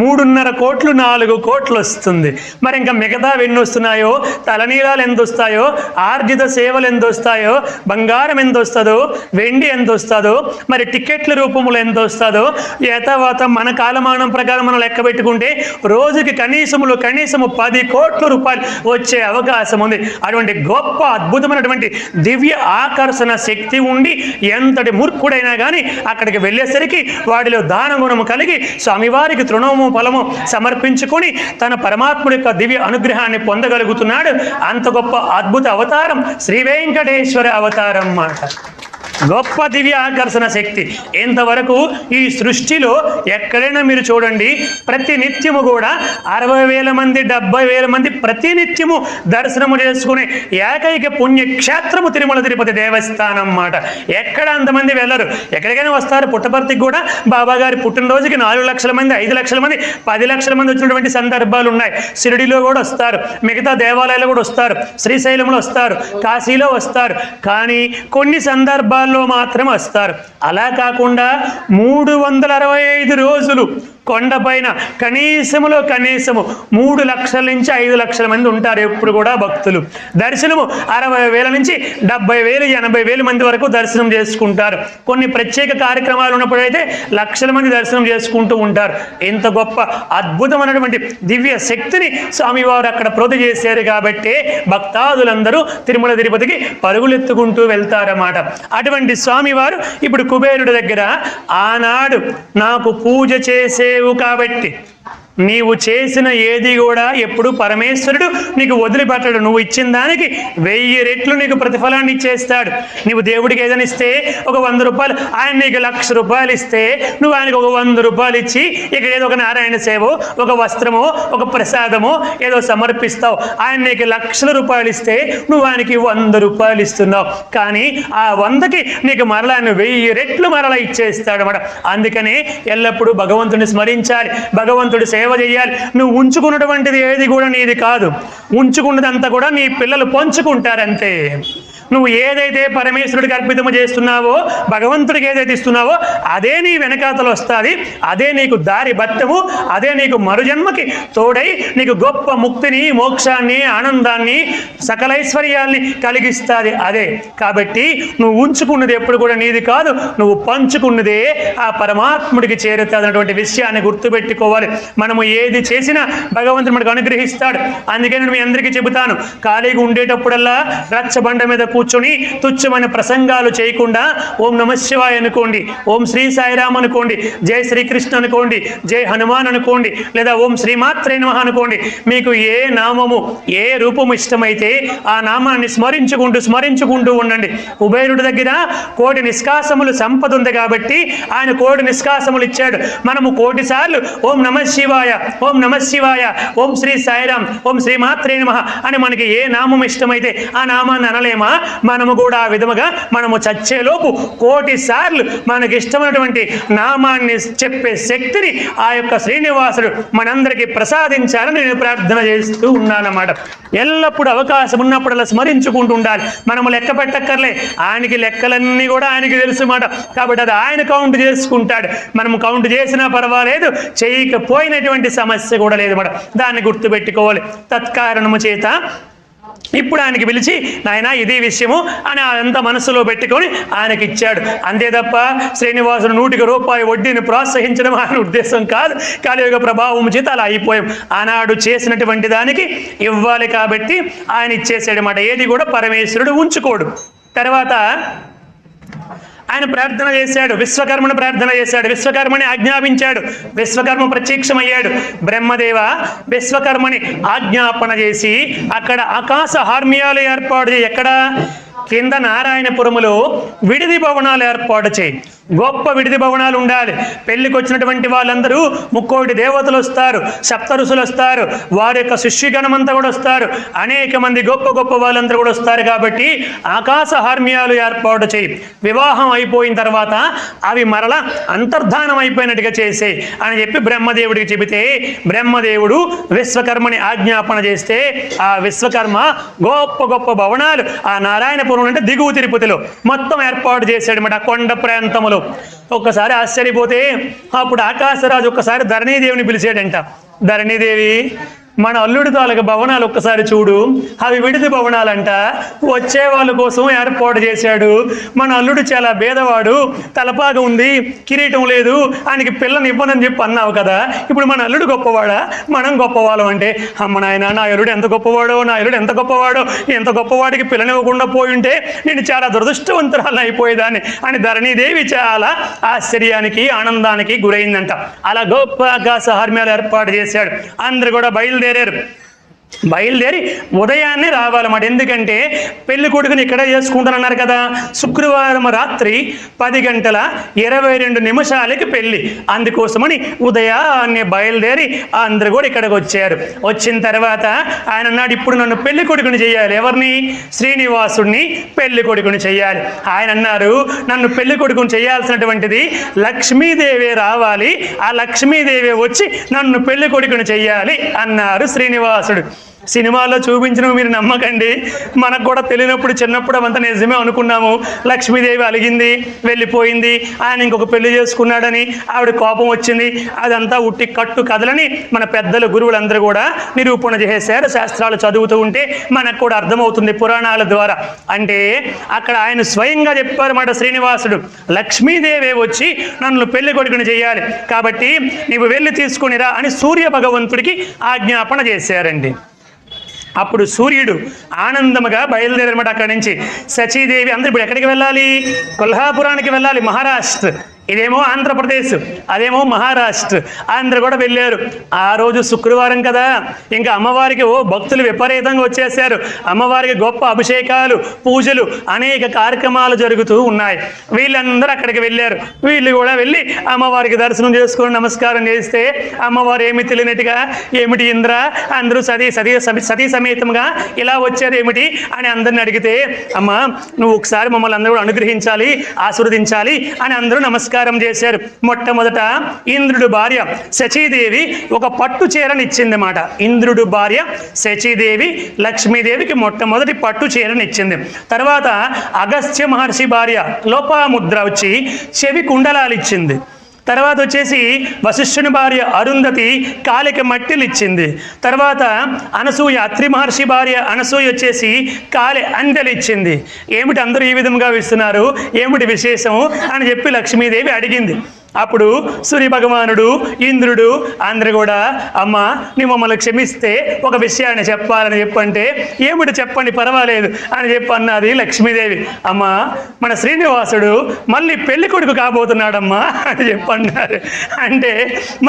A: 3.5 కోట్లు 4 కోట్లు వస్తుంది. మరి ఇంకా మిగతా ఎన్ని వస్తున్నాయో, తలనీలాలు ఎంత వస్తాయో, ఆర్జిత సేవలు ఎంత వస్తాయో, బంగారం ఎంత వస్తుందో, వెండి ఎంత వస్తుందో, మరి టికెట్ల రూపంలో ఎంత వస్తుందో, తర్వాత మన కాలమానం ప్రకారం మనం లెక్క పెట్టుకుంటే రోజుకి కనీసము 10 కోట్ల రూపాయలు వచ్చే అవకాశం ఉంది. అటువంటి గొప్ప అద్భుతమైనటువంటి దివ్య ఆకర్షణ శక్తి ఉండి ఎంతటి మూర్ఖుడైనా కానీ అక్కడికి వెళ్ళేసరికి వాడిలో స్థాయిలో దాన గుణము కలిగి స్వామివారికి తృణము ఫలము సమర్పించుకొని తన పరమాత్ముడి యొక్క దివ్య అనుగ్రహాన్ని పొందగలుగుతున్నాడు. అంత గొప్ప అద్భుత అవతారం శ్రీ వెంకటేశ్వర అవతారం మాట. గొప్ప దివ్య ఆకర్షణ శక్తి. ఇంతవరకు ఈ సృష్టిలో ఎక్కడైనా మీరు చూడండి, ప్రతి నిత్యము కూడా 60,000 మంది 70,000 మంది ప్రతి నిత్యము దర్శనము చేసుకునే ఏకైక పుణ్యక్షేత్రము తిరుమల తిరుపతి దేవస్థానం మాట. ఎక్కడ అంతమంది వెళ్ళరు. ఎక్కడికైనా వస్తారు. పుట్టపర్తికి కూడా బాబా గారి పుట్టినరోజుకి 4 లక్షల మంది 5 లక్షల మంది 10 లక్షల మంది వచ్చినటువంటి సందర్భాలు ఉన్నాయి. షిరిడిలో కూడా వస్తారు, మిగతా దేవాలయాలు కూడా వస్తారు, శ్రీశైలంలో వస్తారు, కాశీలో వస్తారు. కానీ కొన్ని సందర్భాలు మాత్రం వస్తారు. అలా కాకుండా 365 రోజులు కొండపైన కనీసములో కనీసము 3 లక్షల నుంచి 5 లక్షల మంది ఉంటారు ఎప్పుడు కూడా భక్తులు. దర్శనము 60,000 నుంచి 70,000 80,000 మంది వరకు దర్శనం చేసుకుంటారు. కొన్ని ప్రత్యేక కార్యక్రమాలు ఉన్నప్పుడైతే లక్షల మంది దర్శనం చేసుకుంటూ ఉంటారు. ఇంత గొప్ప అద్భుతమైనటువంటి దివ్య శక్తిని స్వామివారు అక్కడ ప్రొది చేశారు కాబట్టి భక్తాదులందరూ తిరుమల తిరుపతికి పరుగులెత్తుకుంటూ వెళ్తారన్నమాట. అటువంటి స్వామివారు ఇప్పుడు కుబేరుడి దగ్గర, ఆనాడు నాకు పూజ చేసే కాబట్టి నీవు చేసిన ఏది కూడా ఎప్పుడు పరమేశ్వరుడు నీకు వదిలిపెట్టడు. నువ్వు ఇచ్చిన దానికి 1000 రెట్లు నీకు ప్రతిఫలాన్ని ఇచ్చేస్తాడు. నువ్వు దేవుడికి ఏదైనా ఇస్తే ఒక 100 రూపాయలు, ఆయన నీకు 1,00,000 రూపాయలు ఇస్తే నువ్వు ఆయనకు ఒక 100 రూపాయలు ఇచ్చి ఇక్కడ ఏదో ఒక నారాయణ సేవో ఒక వస్త్రమో ఒక ప్రసాదమో ఏదో సమర్పిస్తావు. ఆయన నీకు 1,00,000 రూపాయలు ఇస్తే నువ్వు ఆయనకి 100 రూపాయలు ఇస్తున్నావు. కానీ ఆ 100కి నీకు మరలా 1000 రెట్లు మరలా ఇచ్చేస్తాడు అన్నమాట. అందుకనే ఎల్లప్పుడూ భగవంతుడిని స్మరించాలి, భగవంతుడి సేవ చేయాలి. నువ్వు ఉంచుకున్నటువంటిది ఏది కూడా నీది కాదు. ఉంచుకున్నదంతా కూడా నీ పిల్లలు పంచుకుంటారంతే. నువ్వు ఏదైతే పరమేశ్వరుడికి అర్పితము చేస్తున్నావో, భగవంతుడికి ఏదైతే ఇస్తున్నావో అదే నీ వెనకాతలు వస్తుంది. అదే నీకు దారి బత్తము, అదే నీకు మరుజన్మకి తోడై నీకు గొప్ప ముక్తిని, మోక్షాన్ని, ఆనందాన్ని, సకలైశ్వర్యాల్ని కలిగిస్తుంది అదే. కాబట్టి నువ్వు ఉంచుకున్నది ఎప్పుడు కూడా నీది కాదు, నువ్వు పంచుకున్నదే ఆ పరమాత్ముడికి చేరుతుంది అన్నటువంటి విషయాన్ని గుర్తుపెట్టుకోవాలి. మనము ఏది చేసినా భగవంతుడు మనకు అనుగ్రహిస్తాడు. అందుకే నేను మీ అందరికీ చెబుతాను, ఖాళీగా ఉండేటప్పుడల్లా రచ్చబండ మీద కూర్చొని తుచ్చమైన ప్రసంగాలు చేయకుండా ఓం నమః శివాయ అనుకోండి, ఓం శ్రీ సాయిరామ్ అనుకోండి, జై శ్రీకృష్ణ అనుకోండి, జై హనుమాన్ అనుకోండి, లేదా ఓం శ్రీమాత్రే నమః అనుకోండి. మీకు ఏ నామము ఏ రూపము ఇష్టమైతే ఆ నామాన్ని స్మరించుకుంటూ ఉండండి. కుబేరుడి దగ్గర 1,000,000 నిష్కాసములు సంపద ఉంది కాబట్టి ఆయన 1,000,000 నిష్కాసములు ఇచ్చాడు. మనము 1,000,000 సార్లు ఓం నమః శివాయ, ఓం నమః శివాయ, ఓం శ్రీ సాయిరామ్, ఓం శ్రీమాత్రే నమః అని మనకి ఏ నామం ఇష్టమైతే ఆ నామాన్ని అనలేమా? మనము కూడా ఆ విధముగా మనము చచ్చేలోపు 1,000,000 సార్లు మనకి ఇష్టమైనటువంటి నామాన్ని చెప్పే శక్తిని ఆ యొక్క శ్రీనివాసుడు మనందరికీ ప్రసాదించాలని నేను ప్రార్థన చేస్తూ ఉన్నానన్నమాట. ఎల్లప్పుడూ అవకాశం ఉన్నప్పుడల్లా స్మరించుకుంటూ ఉండాలి. మనము లెక్క పెట్టక్కర్లే, ఆయనకి లెక్కలన్నీ కూడా ఆయనకి తెలుసు మాట. కాబట్టి అది ఆయన కౌంట్ చేసుకుంటాడు. మనము కౌంట్ చేసినా పర్వాలేదు, చేయకపోయినటువంటి సమస్య కూడా లేదు మాట. దాన్ని గుర్తుపెట్టుకోవాలి. తత్కారణము చేత ఇప్పుడు ఆయనకి పిలిచి, నాయన ఇది విషయము అని అంత మనసులో పెట్టుకొని ఆయనకి ఇచ్చాడు. అంతే తప్ప శ్రీనివాసుడు 100 రూపాయలు వడ్డీని ప్రోత్సహించడం ఆయన ఉద్దేశం కాదు. కలియుగ ప్రభావం చేత అలా అయిపోయాం. ఆనాడు చేసినటువంటి దానికి ఇవ్వాలి కాబట్టి ఆయన ఇచ్చేసాడు అన్నమాట. ఏది కూడా పరమేశ్వరుడు ఉంచుకోడు. తర్వాత ఆయన ప్రార్థన చేశాడు, విశ్వకర్మను ప్రార్థన చేశాడు, విశ్వకర్మని ఆజ్ఞాపించాడు. విశ్వకర్మ ప్రత్యక్షమయ్యాడు. బ్రహ్మదేవ విశ్వకర్మని ఆజ్ఞాపన చేసి అక్కడ ఆకాశ హార్మ్యాలు ఏర్పాటు చేయి. ఎక్కడ? కింద నారాయణపురములో విడిది భవనాలు ఏర్పాటు చేయి. గొప్ప విడిది భవనాలు ఉండాలి. పెళ్లికి వచ్చినటువంటి వాళ్ళందరూ 30 దేవతలు వస్తారు, 7 ఋషులు వస్తారు, వారి యొక్క శిష్యగణమంతా కూడా వస్తారు, అనేక మంది గొప్ప గొప్ప వాళ్ళందరూ కూడా వస్తారు. కాబట్టి ఆకాశ హార్మ్యాలు ఏర్పాటు చేయి. వివాహం అయిపోయిన తర్వాత అవి మరలా అంతర్ధానం అయిపోయినట్టుగా చేసే అని చెప్పి బ్రహ్మదేవుడికి చెబితే, బ్రహ్మదేవుడు విశ్వకర్మని ఆజ్ఞాపన చేస్తే ఆ విశ్వకర్మ గొప్ప గొప్ప భవనాలు ఆ నారాయణపురం అంటే దిగువ తిరుపతిలో మొత్తం ఏర్పాటు చేశాడు అన్నమాట. కొండ ప్రాంతములో ఒక్కసారి ఆశ్చర్యపోతే అప్పుడు ఆకాశరాజు ఒక్కసారి ధరణీదేవిని పిలిచాడంట. ధరణీదేవి మన అల్లుడి తాలూకు భవనాలు ఒక్కసారి చూడు, అవి విడిది భవనాలంట. వచ్చే వాళ్ళ కోసం ఏర్పాటు చేశాడు. మన అల్లుడు చాలా భేదవాడు, తలపాగా ఉంది, కిరీటం లేదు, ఆయనకి పిల్లని ఇవ్వనని చెప్పి అన్నావు కదా. ఇప్పుడు మన అల్లుడు గొప్పవాడా, మనం గొప్పవాళ్ళం అంటే, అమ్మ నాయన నా అల్లుడు ఎంత గొప్పవాడో, నా అల్లుడు ఎంత గొప్పవాడో, ఎంత గొప్పవాడికి పిల్లనివ్వకుండా పోయి ఉంటే నేను చాలా దురదృష్టవంతురాలను అయిపోయేదాన్ని అని ధరణీదేవి చాలా ఆశ్చర్యానికి ఆనందానికి గురైందంట. అలా గొప్పగా సహర్మ్యాలు ఏర్పాటు చేశాడు. అందరు కూడా బయలుదేరి ఉదయాన్నే రావాలన్నమాట. ఎందుకంటే పెళ్లి కొడుకుని ఇక్కడే చేసుకుంటానన్నారు కదా. శుక్రవారం రాత్రి 10:22 పెళ్లి. అందుకోసమని ఉదయాన్నే బయలుదేరి అందరు కూడా ఇక్కడికి వచ్చారు. వచ్చిన తర్వాత ఆయన అన్నాడు, ఇప్పుడు నన్ను పెళ్లి కొడుకుని చేయాలి. ఎవరిని? శ్రీనివాసుడిని పెళ్లి కొడుకుని చేయాలి. ఆయన అన్నారు, నన్ను పెళ్లి కొడుకుని చేయాల్సినటువంటిది లక్ష్మీదేవి రావాలి, ఆ లక్ష్మీదేవి వచ్చి నన్ను పెళ్లి కొడుకుని చెయ్యాలి అన్నారు శ్రీనివాసుడు. సినిమాలో చూపించినవి మీరు నమ్మకండి, మనకు కూడా తెలియనప్పుడు చిన్నప్పుడు అవంతా నిజమే అనుకున్నాము. లక్ష్మీదేవి అలిగింది, వెళ్ళిపోయింది, ఆయన ఇంకొక పెళ్లి చేసుకున్నాడని ఆవిడ కోపం వచ్చింది. అదంతా ఉట్టి కట్టు కథలని మన పెద్దలు గురువులందరూ కూడా నిరూపణ చేశారు. శాస్త్రాలు చదువుతూ ఉంటే మనకు కూడా అర్థమవుతుంది పురాణాల ద్వారా. అంటే అక్కడ ఆయన స్వయంగా చెప్పారన్నమాట శ్రీనివాసుడు, లక్ష్మీదేవి వచ్చి నన్ను పెళ్లి కొడుకుని చేయాలి, కాబట్టి నీవు వెళ్ళి తీసుకునిరా అని సూర్య భగవంతుడికి ఆజ్ఞాపన చేశారండి. అప్పుడు సూర్యుడు ఆనందముగా బయలుదేరమాట. అక్కడి నుంచి సచీదేవి అందరూ ఇప్పుడు ఎక్కడికి వెళ్ళాలి? కొల్హాపురానికి వెళ్ళాలి, మహారాష్ట్ర. ఇదేమో ఆంధ్రప్రదేశ్, అదేమో మహారాష్ట్ర. అందరూ కూడా వెళ్ళారు. ఆ రోజు శుక్రవారం కదా, ఇంకా అమ్మవారికి భక్తులు విపరీతంగా వచ్చేసారు. అమ్మవారికి గొప్ప అభిషేకాలు, పూజలు, అనేక కార్యక్రమాలు జరుగుతూ ఉన్నాయి. వీళ్ళందరూ అక్కడికి వెళ్ళారు. వీళ్ళు కూడా వెళ్ళి అమ్మవారికి దర్శనం చేసుకొని నమస్కారం చేస్తే అమ్మవారు ఏమి తెలియనట్టుగా, ఏమిటి ఇంద్ర అందరూ సతీ సమేతంగా ఇలా వచ్చారు ఏమిటి అని అందరిని అడిగితే, అమ్మ నువ్వు ఒకసారి మమ్మల్ని అందరూ అనుగ్రహించాలి, ఆశీర్వదించాలి అని అందరూ నమస్కారం చేశారు. మొట్టమొదట ఇంద్రుడు భార్య శచీదేవి ఒక పట్టు చీరనిచ్చింది మాట. ఇంద్రుడు భార్య శచీదేవి లక్ష్మీదేవికి మొట్టమొదటి పట్టు చీరనిచ్చింది. తర్వాత అగస్త్య మహర్షి భార్య లోపాముద్ర వచ్చి చెవి కుండలాలు ఇచ్చింది. తర్వాత వచ్చేసి వశిష్ఠుని భార్య అరుంధతి కాలిక మట్టిలు ఇచ్చింది. తర్వాత అనసూయ అత్రి మహర్షి భార్య అనసూయ వచ్చేసి కాలి అందెలు ఇచ్చింది. ఏమిటి అందరూ ఈ విధంగా ఇస్తున్నారు, ఏమిటి విశేషము అని చెప్పి లక్ష్మీదేవి అడిగింది. అప్పుడు సూర్య భగవానుడు, ఇంద్రుడు అందరు కూడా, అమ్మ నీ మమ్మల్ని క్షమిస్తే ఒక విషయాన్ని చెప్పాలని చెప్పంటే, ఏమిటి చెప్పండి పర్వాలేదు అని చెప్పి అన్నది లక్ష్మీదేవి. అమ్మ మన శ్రీనివాసుడు మళ్ళీ పెళ్లి కొడుకు కాబోతున్నాడమ్మా అని చెప్పన్నారు. అంటే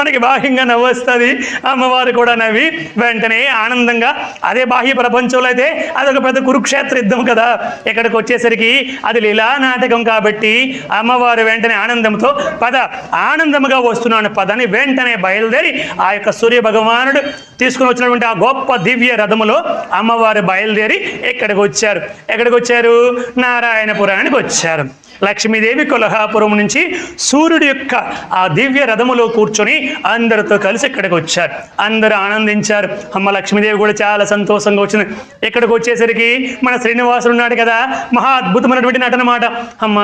A: మనకి బాహ్యంగా నవ్వొస్తుంది, అమ్మవారు కూడా నవ్వి వెంటనే ఆనందంగా, అదే బాహ్య ప్రపంచంలో అయితే అదొక పెద్ద కురుక్షేత్ర యుద్ధం కదా, ఇక్కడికి వచ్చేసరికి అది లీలా నాటకం కాబట్టి అమ్మవారు వెంటనే ఆనందంతో ఆనందముగా వస్తున్నాను పదని వెంటనే బయలుదేరి ఆ యొక్క సూర్య భగవానుడు తీసుకుని వచ్చినటువంటి ఆ గొప్ప దివ్య రథములో అమ్మవారు బయలుదేరి ఎక్కడికి వచ్చారు? నారాయణపురానికి వచ్చారు. లక్ష్మీదేవి కొల్హాపురం నుంచి సూర్యుడి యొక్క ఆ దివ్య రథములో కూర్చొని అందరితో కలిసి ఇక్కడికి వచ్చారు. అందరూ ఆనందించారు. అమ్మ లక్ష్మీదేవి కూడా చాలా సంతోషంగా వచ్చింది. ఇక్కడికి వచ్చేసరికి మన శ్రీనివాసుడు ఉన్నాడు కదా, మహా అద్భుతమైనటువంటి నటన మాట. అమ్మ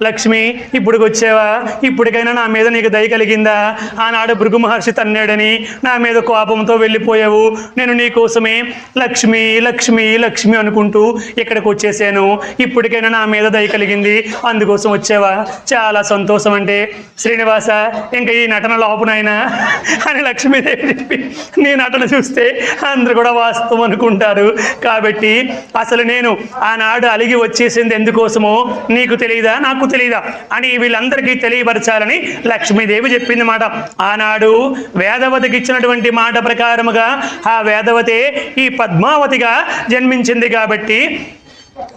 A: లక్ష్మి ఇప్పుడుకి వచ్చావా, ఇప్పటికైనా నా మీద నీకు దయ కలిగిందా? ఆనాడు భృగు మహర్షి తన్నాడని నా మీద కోపంతో వెళ్ళిపోయావు, నేను నీ కోసమే లక్ష్మి లక్ష్మి లక్ష్మి అనుకుంటూ ఇక్కడికి వచ్చేసాను, ఇప్పటికైనా నా మీద దయ కలిగింది, అందుకోసం వచ్చావా? చాలా సంతోషం. అంటే శ్రీనివాస ఇంకా ఈ నటన లోపునైనా అని లక్ష్మీదేవి చెప్పి, నీ నటన చూస్తే అందరూ కూడా వాస్తవం అనుకుంటారు, కాబట్టి అసలు నేను ఆనాడు అలిగి వచ్చేసింది ఎందుకోసమో నీకు తెలియదా, నాకు తెలియదా అని వీళ్ళందరికీ తెలియపరచాలని లక్ష్మీదేవి చెప్పింది మాట. ఆనాడు వేదవతికి ఇచ్చినటువంటి మాట ప్రకారముగా ఆ వేదవతే ఈ పద్మావతిగా జన్మించింది కాబట్టి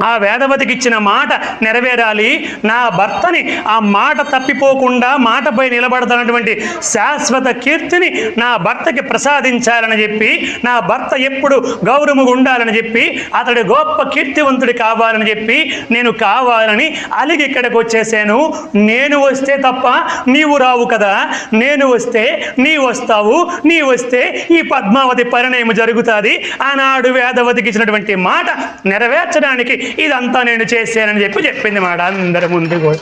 A: ఆ వేదవతికి ఇచ్చిన మాట నెరవేరాలి, నా భర్తని ఆ మాట తప్పిపోకుండా మాటపై నిలబడతానటువంటి శాశ్వత కీర్తిని నా భర్తకి ప్రసాదించాలని చెప్పి, నా భర్త ఎప్పుడు గౌరవముగా ఉండాలని చెప్పి, అతడు గొప్ప కీర్తివంతుడి కావాలని చెప్పి నేను కావాలని అలిగి ఇక్కడికి వచ్చేసాను. నేను వస్తే తప్ప నీవు రావు కదా, నేను వస్తే నీ వస్తావు, నీ వస్తే ఈ పద్మావతి పరిణయం జరుగుతుంది. ఆనాడు వేదవతికి ఇచ్చినటువంటి మాట నెరవేర్చడానికి ఇదంతా నేను చేశానని చెప్పింది మాట అందరి ముందు కూడా.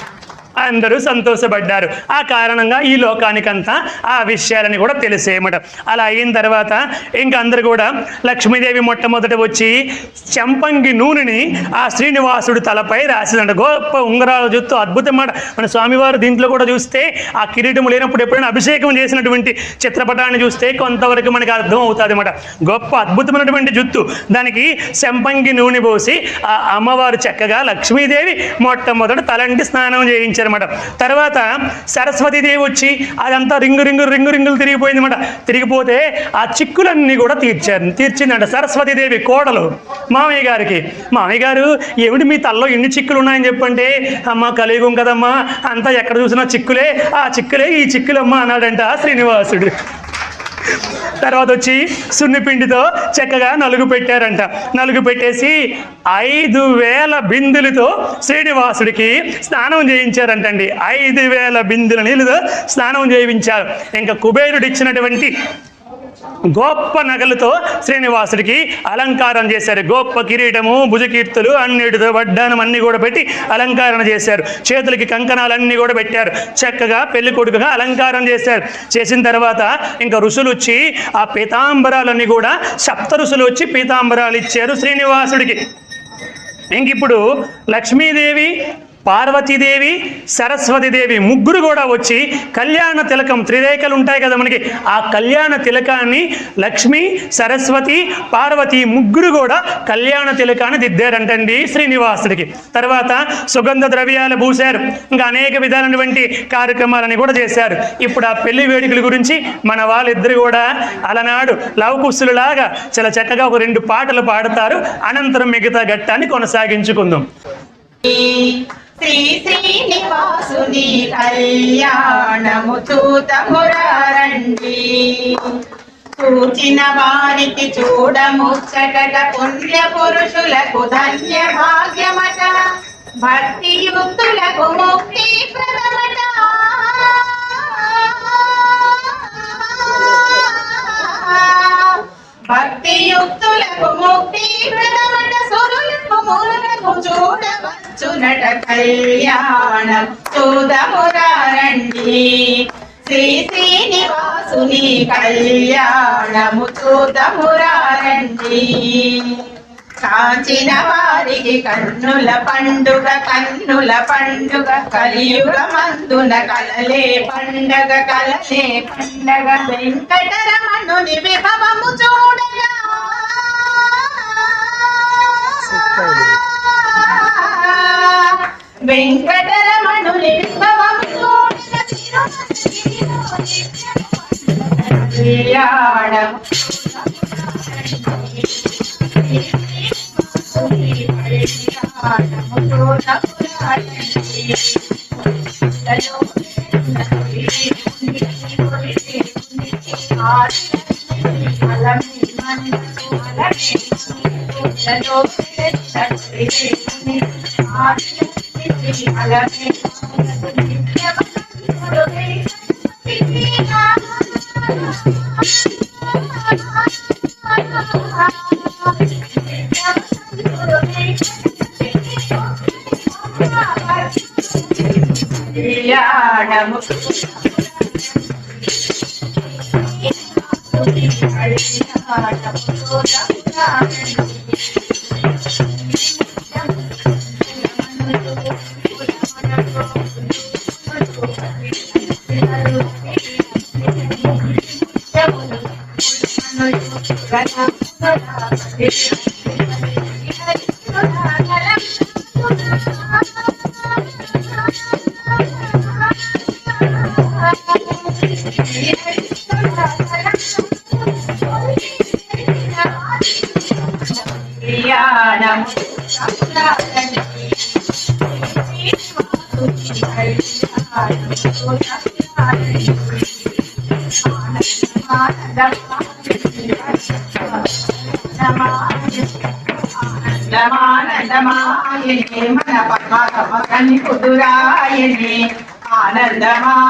A: అందరూ సంతోషపడ్డారు. ఆ కారణంగా ఈ లోకానికంతా ఆ విషయాలని కూడా తెలిసేయమట. అలా అయిన తర్వాత ఇంకా అందరూ కూడా లక్ష్మీదేవి మొట్టమొదట వచ్చి చెంపంగి నూనెని ఆ శ్రీనివాసుడు తలపై రాసిందంట. గొప్ప ఉంగరాల జుత్తు అద్భుతమాట. మన స్వామివారు దీంట్లో కూడా చూస్తే ఆ కిరీటం లేనప్పుడు ఎప్పుడైనా అభిషేకం చేసినటువంటి చిత్రపటాన్ని చూస్తే కొంతవరకు మనకి అర్థం అవుతుంది అన్నమాట. గొప్ప అద్భుతమైనటువంటి జుత్తు, దానికి చెంపంగి నూనె పోసి ఆ అమ్మవారు చక్కగా లక్ష్మీదేవి మొట్టమొదట తలంటి స్నానం చేయించారన్నమాట. తర్వాత సరస్వతీదేవి వచ్చి అదంతా రింగులు తిరిగిపోయిందన్నమాట. తిరిగిపోతే ఆ చిక్కులన్నీ కూడా తీర్చిందంట సరస్వతీదేవి కోడలు మామయ్య గారికి. మామయ్య గారు ఏమిటి మీ తల్లో ఎన్ని చిక్కులు ఉన్నాయని చెప్పంటే, అమ్మ కలియుగం కదమ్మా, అంతా ఎక్కడ చూసినా చిక్కులే, ఆ చిక్కులే ఈ చిక్కులమ్మ అన్నాడంట శ్రీనివాసుడు. తర్వాత వచ్చి సున్నిపిండితో చక్కగా నలుగు పెట్టారంట. నలుగు పెట్టేసి 5,000 బిందులతో శ్రీనివాసుడికి స్నానం చేయించారంటండి. 5,000 బిందుల నీళ్ళతో స్నానం చేయించారు. ఇంకా కుబేరుడు ఇచ్చినటువంటి గొప్ప నగలతో శ్రీనివాసుడికి అలంకారం చేశారు. గొప్ప కిరీటము, భుజకీర్తులు అన్నిటితో వడ్డానం అన్ని కూడా పెట్టి అలంకారం చేశారు. చేతులకి కంకణాలన్నీ కూడా పెట్టారు. చక్కగా పెళ్లి కొడుకుగా అలంకారం చేశారు. చేసిన తర్వాత ఇంకా ఋషులు వచ్చి ఆ పీతాంబరాలన్నీ కూడా సప్త ఋషులు వచ్చి పీతాంబరాలు ఇచ్చారు శ్రీనివాసుడికి. ఇంక ఇప్పుడు లక్ష్మీదేవి, పార్వతీదేవి, సరస్వతీదేవి ముగ్గురు కూడా వచ్చి కళ్యాణ తిలకం, త్రిరేఖలు ఉంటాయి కదా మనకి, ఆ కళ్యాణ తిలకాన్ని లక్ష్మి, సరస్వతి, పార్వతి ముగ్గురు కూడా కళ్యాణ తిలకాన్ని దిద్దారంటండి శ్రీనివాసుడికి. తర్వాత సుగంధ ద్రవ్యాలు పూశారు. ఇంకా అనేక విధాలైనటువంటి కార్యక్రమాలని కూడా చేశారు. ఇప్పుడు ఆ పెళ్లి వేడుకల గురించి మన వాళ్ళిద్దరు కూడా అలనాడు లవకుశులులాగా చాలా చక్కగా ఒక 2 పాటలు పాడతారు. అనంతరం మిగతా ఘట్టాన్ని కొనసాగించుకుందాం.
B: శ్రీ శ్రీనివాసుని కళ్యాణము చూతమురారండి, చూచిన వారికి చూడముచ్చట పుణ్య పురుషులకు ధన్య భాగ్యమట, భక్తి యుక్తులకు ముక్తి ప్రదమట. భక్తి యుక్తులకు ముక్తి ప్రదమట, సురులకు మురులకు చూడవచ్చునట కళ్యాణం చూదమురారండి. శ్రీ శ్రీనివాసుని కళ్యాణము చూదమురారండి. కాంచిన వారికి కన్నుల పండుగ కలియుగమందున కలలే పండగ వెంకటరమణుని విభవము చూడగా, వెంకటరమణుని విభవము చూడగా కళ్యాణం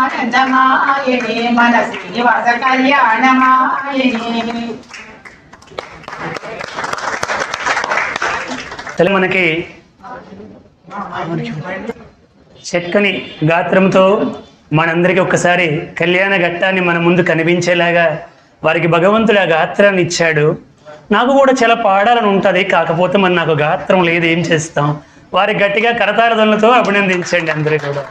B: ఆనందమానందమాయనే మన శ్రీనివాస కళ్యాణమాయనే.
A: మనకి చక్కని గాత్రంతో మనందరికీ ఒక్కసారి కళ్యాణ ఘట్టాన్ని మన ముందు కనిపించేలాగా వారికి భగవంతుడు ఆ గాత్రాన్ని ఇచ్చాడు. నాకు కూడా చాలా పాడాలని ఉంటుంది, కాకపోతే మరి నాకు గాత్రం లేదు, ఏం చేస్తాం? వారి గట్టిగా కరతాళ ధ్వనులతో అభినందించండి అందరూ కూడా.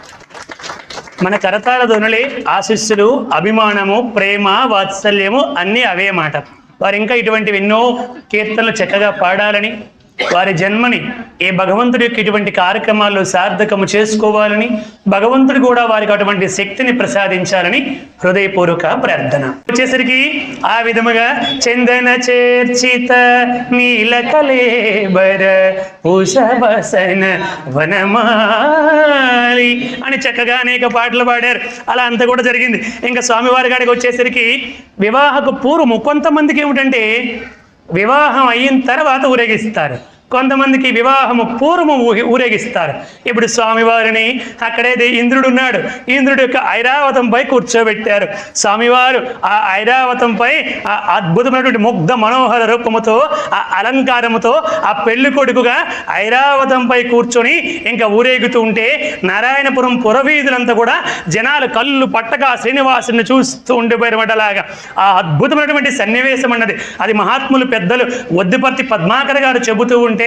A: మన కరతాళ ధ్వనులే ఆశీస్సులు, అభిమానము, ప్రేమ, వాత్సల్యము అన్నీ అవే మాట. వారు ఇంకా ఇటువంటివి ఎన్నో కీర్తనలు చక్కగా పాడాలని, వారి జన్మని ఏ భగవంతుడి యొక్క ఇటువంటి కార్యక్రమాల్లో సార్థకము చేసుకోవాలని, భగవంతుడు కూడా వారికి అటువంటి శక్తిని ప్రసాదించాలని హృదయపూర్వక ప్రార్థన. వచ్చేసరికి ఆ విధముగా చందన చేర్చిత నీలకలేబర ఉషవసన వనమాలి అని చక్కగా అనేక పాటలు పాడారు. అలా అంతా కూడా జరిగింది. ఇంకా స్వామివారి గారికి వచ్చేసరికి వివాహకు పూర్వము కొంతమందికి ఏమిటంటే వివాహం అయిన తర్వాత ఊరేగిస్తారు, కొంతమందికి వివాహము పూర్వము ఊరేగిస్తారు. ఇప్పుడు స్వామివారిని అక్కడే ఇంద్రుడు ఉన్నాడు, ఇంద్రుడి యొక్క ఐరావతంపై కూర్చోబెట్టారు. స్వామివారు ఆ ఐరావతంపై ఆ అద్భుతమైనటువంటి ముగ్ధ మనోహర రూపముతో, ఆ అలంకారముతో ఆ పెళ్లి కొడుకుగా ఐరావతంపై కూర్చొని ఇంకా ఊరేగుతూ ఉంటే నారాయణపురం పురవీధులంతా కూడా జనాలు కళ్ళు పట్టక శ్రీనివాసుని చూస్తూ ఉండిపోయారన్నమాట. అలాగా ఆ అద్భుతమైనటువంటి సన్నివేశం అన్నది అది మహాత్ములు పెద్దలు వద్దిపర్తి పద్మాకర్ గారు చెబుతూ ఉంటే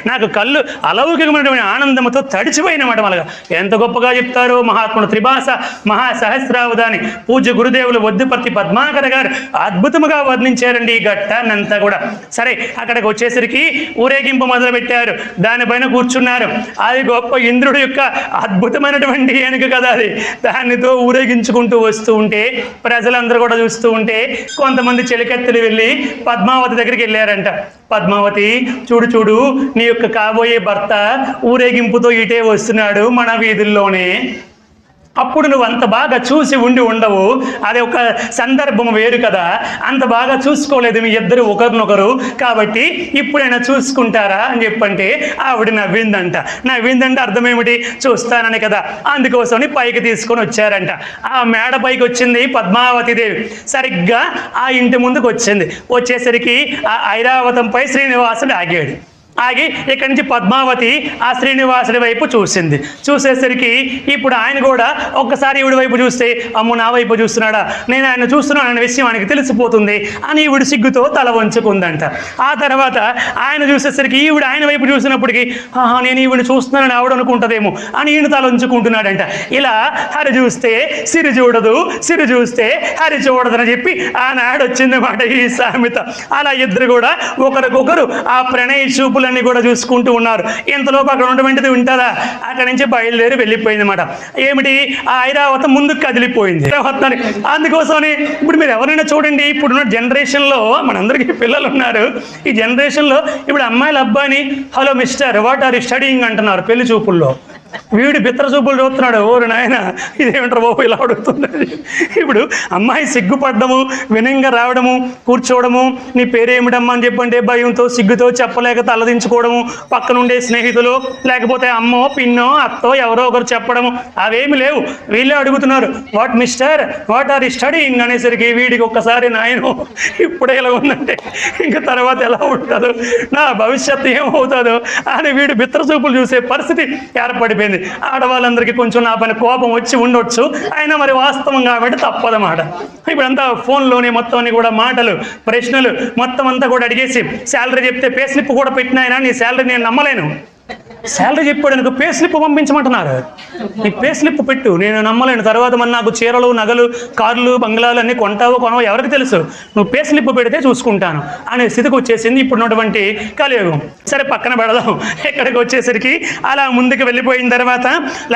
A: నాకు కళ్ళు అలౌకికమైనటువంటి ఆనందంతో తడిచిపోయినమాట. మళ్ళగా ఎంత గొప్పగా చెప్తారో మహాత్ముడు త్రిభాష మహాసహస్రావధాని పూజ్య గురుదేవులు వద్దిపర్తి పద్మాకర్ గారు అద్భుతముగా వర్ణించారండి ఈ ఘట్టాన్నంతా కూడా. సరే, అక్కడికి వచ్చేసరికి ఊరేగింపు మొదలు పెట్టారు, దానిపైన కూర్చున్నారు. అది గొప్ప ఇంద్రుడి యొక్క అద్భుతమైనటువంటి ఏనుగు కదా అది. దానితో ఊరేగించుకుంటూ వస్తూ ఉంటే ప్రజలందరూ కూడా చూస్తూ ఉంటే కొంతమంది చెలికత్తెలు వెళ్ళి పద్మావతి దగ్గరికి వెళ్ళారంట. పద్మావతి, చూడు చూడు, నీ యొక్క కాబోయే భర్త ఊరేగింపుతో ఇటే వస్తున్నాడు మన వీధుల్లోనే. అప్పుడు నువ్వు అంత బాగా చూసి ఉండవు, అదే ఒక సందర్భం వేరు కదా, అంత బాగా చూసుకోలేదు మీ ఇద్దరు ఒకరినొకరు, కాబట్టి ఇప్పుడైనా చూసుకుంటారా అని చెప్పంటే ఆవిడ నవ్విందంటే అర్థం ఏమిటి? చూస్తానని కదా. అందుకోసమని పైకి తీసుకొని వచ్చారంట. ఆ మేడ పైకి వచ్చింది పద్మావతి దేవి. సరిగ్గా ఆ ఇంటి ముందుకు వచ్చేసరికి ఆ ఐరావతంపై శ్రీనివాసుడు ఆగి ఇక్కడి నుంచి పద్మావతి ఆ శ్రీనివాసుడి వైపు చూసేసరికి ఇప్పుడు ఆయన కూడా ఒక్కసారి ఈవిడి వైపు చూస్తే, అమ్మో నా వైపు చూస్తున్నాడా, నేను ఆయన చూస్తున్నాను అనే విషయం ఆయనకి తెలిసిపోతుంది అని ఈవిడ సిగ్గుతో తల వంచుకుందంట. ఆ తర్వాత ఆయన చూసేసరికి ఈవిడ ఆయన వైపు చూసినప్పటికీ నేను ఈవిడ చూస్తున్నానని ఆవిడ అనుకుంటుందేమో అని ఈయన తల వంచుకుంటున్నాడంట. ఇలా హరి చూస్తే సిరి చూడదు, సిరి చూస్తే హరి చూడదని చెప్పి ఆనాడు వచ్చిందన్నమాట ఈ సామెత. అలా ఇద్దరు కూడా ఒకరికొకరు ఆ ప్రణయ చూపులన్నీ కూడా చూసుకుంటూ ఉన్నారు. ఇంతలోపు అక్కడ ఉన్నటువంటిది వింటారా, అక్కడి నుంచి బయలుదేరి వెళ్ళిపోయింది అన్నమాట. ఏమిటి? ఆ ఐరావతం ముందుకు కదిలిపోయింది. అందుకోసమని ఇప్పుడు మీరు ఎవరైనా చూడండి, ఇప్పుడున్న జనరేషన్లో మనందరికీ పిల్లలు ఉన్నారు. ఈ జనరేషన్లో ఇప్పుడు అమ్మాయిల అబ్బాయిని hello mister what are you studying అంటున్నారు పెళ్లి చూపుల్లో. వీడు బిత్తర చూపులు చూస్తున్నాడు, ఓరు నాయన ఇదేమంటారు బాబు ఇలా అడుగుతున్నది. ఇప్పుడు అమ్మాయి సిగ్గుపడ్డము, వినంగా రావడము, కూర్చోవడము, నీ పేరేమిటమ్మా అని చెప్పంటే భయంతో సిగ్గుతో చెప్పలేక తలదించుకోవడము, పక్కనుండే స్నేహితులు లేకపోతే అమ్మో పిన్నో అత్తో ఎవరో ఒకరు చెప్పడము, అవేమి లేవు. వీళ్ళే అడుగుతున్నారు what mister what are you studying అనేసరికి వీడికి ఒక్కసారి నాయన ఇప్పుడే ఇలా ఉందంటే ఇంకా తర్వాత ఎలా ఉంటుందో, నా భవిష్యత్తు ఏమవుతుందో అని వీడు బిత్తర చూపులు చూసే పరిస్థితి ఏర్పడిపోయింది. ఆడవాళ్ళందరికీ కొంచెం నా పైన కోపం వచ్చి ఉండొచ్చు, అయినా మరి వాస్తవం కాబట్టి తప్పదన్నమాట. ఇప్పుడంతా ఫోన్లోనే మొత్తం అన్ని కూడా మాటలు, ప్రశ్నలు మొత్తం అంతా కూడా అడిగేసి శాలరీ చెప్తే పే స్లిప్ కూడా పెట్టినాయన నీ శాలరీ నేను నమ్మలేను. శాలరీ చెప్పాడు అనుకో పే స్లిప్ పంపించమంటున్నారు. నీ పే స్లిప్ పెట్టు, నేను నమ్మలేను. తర్వాత మన నాకు చీరలు, నగలు, కార్లు, బంగ్లాలు అన్నీ కొంటావో కొనవో ఎవరికి తెలుసు, నువ్వు పే స్లిప్ పెడితే చూసుకుంటాను అనే స్థితికి వచ్చేసింది ఇప్పుడున్నటువంటి కలియుగం. సరే పక్కన పెడదాం. ఇక్కడికి వచ్చేసరికి అలా ముందుకు వెళ్ళిపోయిన తర్వాత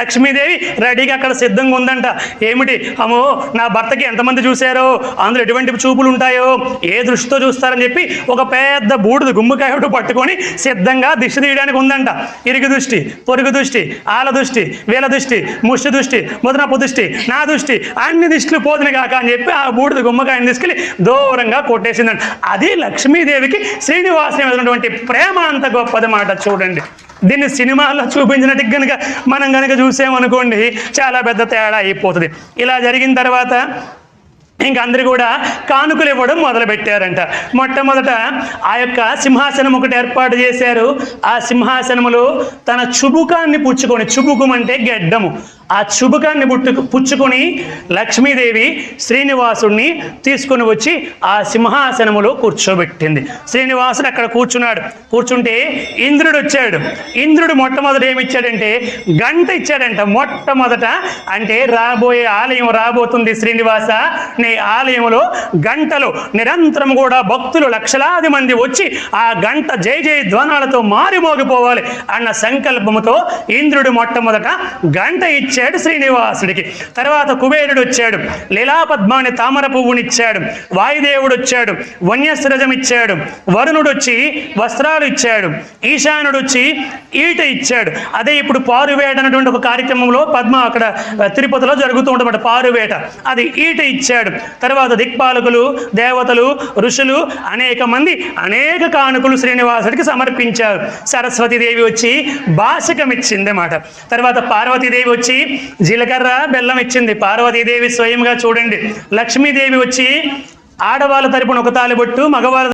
A: లక్ష్మీదేవి రెడీగా అక్కడ సిద్ధంగా ఉందంట. ఏమిటి? అమ్మో నా భర్తకి ఎంతమంది చూశారో, అందులో ఎటువంటి చూపులు ఉంటాయో, ఏ దృష్టితో చూస్తారని చెప్పి ఒక పెద్ద బూడిద గుమ్మకాయ పట్టుకొని సిద్ధంగా దిష్టి తీయడానికి ఉందంట. ఇరుగు దృష్టి, పొరుగు దృష్టి, ఆల దృష్టి, వీళ్ళ దృష్టి, ముష్టి దృష్టి, ముదనపు దృష్టి, నా దృష్టి, అన్ని దృష్టిలు పోతుని కాక అని చెప్పి ఆ బూడిద గుమ్మకాయని తీసుకెళ్ళి దూరంగా కొట్టేసిందంట. అది లక్ష్మీదేవికి శ్రీనివాసుని ఉన్నటువంటి ప్రేమ అంత గొప్పదన్నమాట. చూడండి, దీన్ని సినిమాల్లో చూపించినట్టు కనుక మనం కనుక చూసామనుకోండి చాలా పెద్ద తేడా అయిపోతుంది. ఇలా జరిగిన తర్వాత ఇంక అందరూ కూడా కానుకలు ఇవ్వడం మొదలు పెట్టారంట. మొట్టమొదట ఆ యొక్క సింహాసనం ఒకటి ఏర్పాటు చేశారు. ఆ సింహాసనములో తన చుబుకాన్ని పుచ్చుకొని, చుబుకం అంటే గెడ్డము, ఆ చుబుకాన్ని పుచ్చుకొని లక్ష్మీదేవి శ్రీనివాసుడిని తీసుకుని వచ్చి ఆ సింహాసనములో కూర్చోబెట్టింది. శ్రీనివాసుడు అక్కడ కూర్చున్నాడు. కూర్చుంటే ఇంద్రుడు వచ్చాడు. ఇంద్రుడు మొట్టమొదట ఏమి ఇచ్చాడంటే గంట ఇచ్చాడంట. మొట్టమొదట అంటే రాబోయే ఆలయం రాబోతుంది శ్రీనివాస, నీ ఆలయంలో గంటలు నిరంతరం కూడా భక్తులు లక్షలాది మంది వచ్చి ఆ గంట జయ జయ ధ్వనాలతో మారిమోగిపోవాలి అన్న సంకల్పముతో ఇంద్రుడు మొట్టమొదట గంట ఇచ్చాడు శ్రీనివాసుడికి. తర్వాత కుబేరుడు వచ్చాడు, లీలాపద్మాని తామర పువ్వునిచ్చాడు. వాయుదేవుడు వచ్చాడు, వన్యస్రజం ఇచ్చాడు. వరుణుడు వచ్చి వస్త్రాలు ఇచ్చాడు. ఈశానుడు వచ్చి ఈట ఇచ్చాడు. అదే ఇప్పుడు పారువేట అనేటువంటి ఒక కార్యక్రమంలో పద్మ అక్కడ తిరుపతిలో జరుగుతూ ఉంటుంది పారువేట, అది ఈట ఇచ్చాడు. తర్వాత దిక్పాలకులు, దేవతలు, ఋషులు అనేక మంది అనేక కానుకలు శ్రీనివాసుడికి సమర్పించారు. సరస్వతీదేవి వచ్చి భాషకం ఇచ్చింది అన్నమాట. తర్వాత పార్వతీదేవి వచ్చి జీలకర్ర బెల్లం ఇచ్చింది. పార్వతీదేవి స్వయంగా చూడండి. లక్ష్మీదేవి వచ్చి ఆడవాళ్ళ తరపున ఒక తాలిబొట్టు, మగవాళ్ళ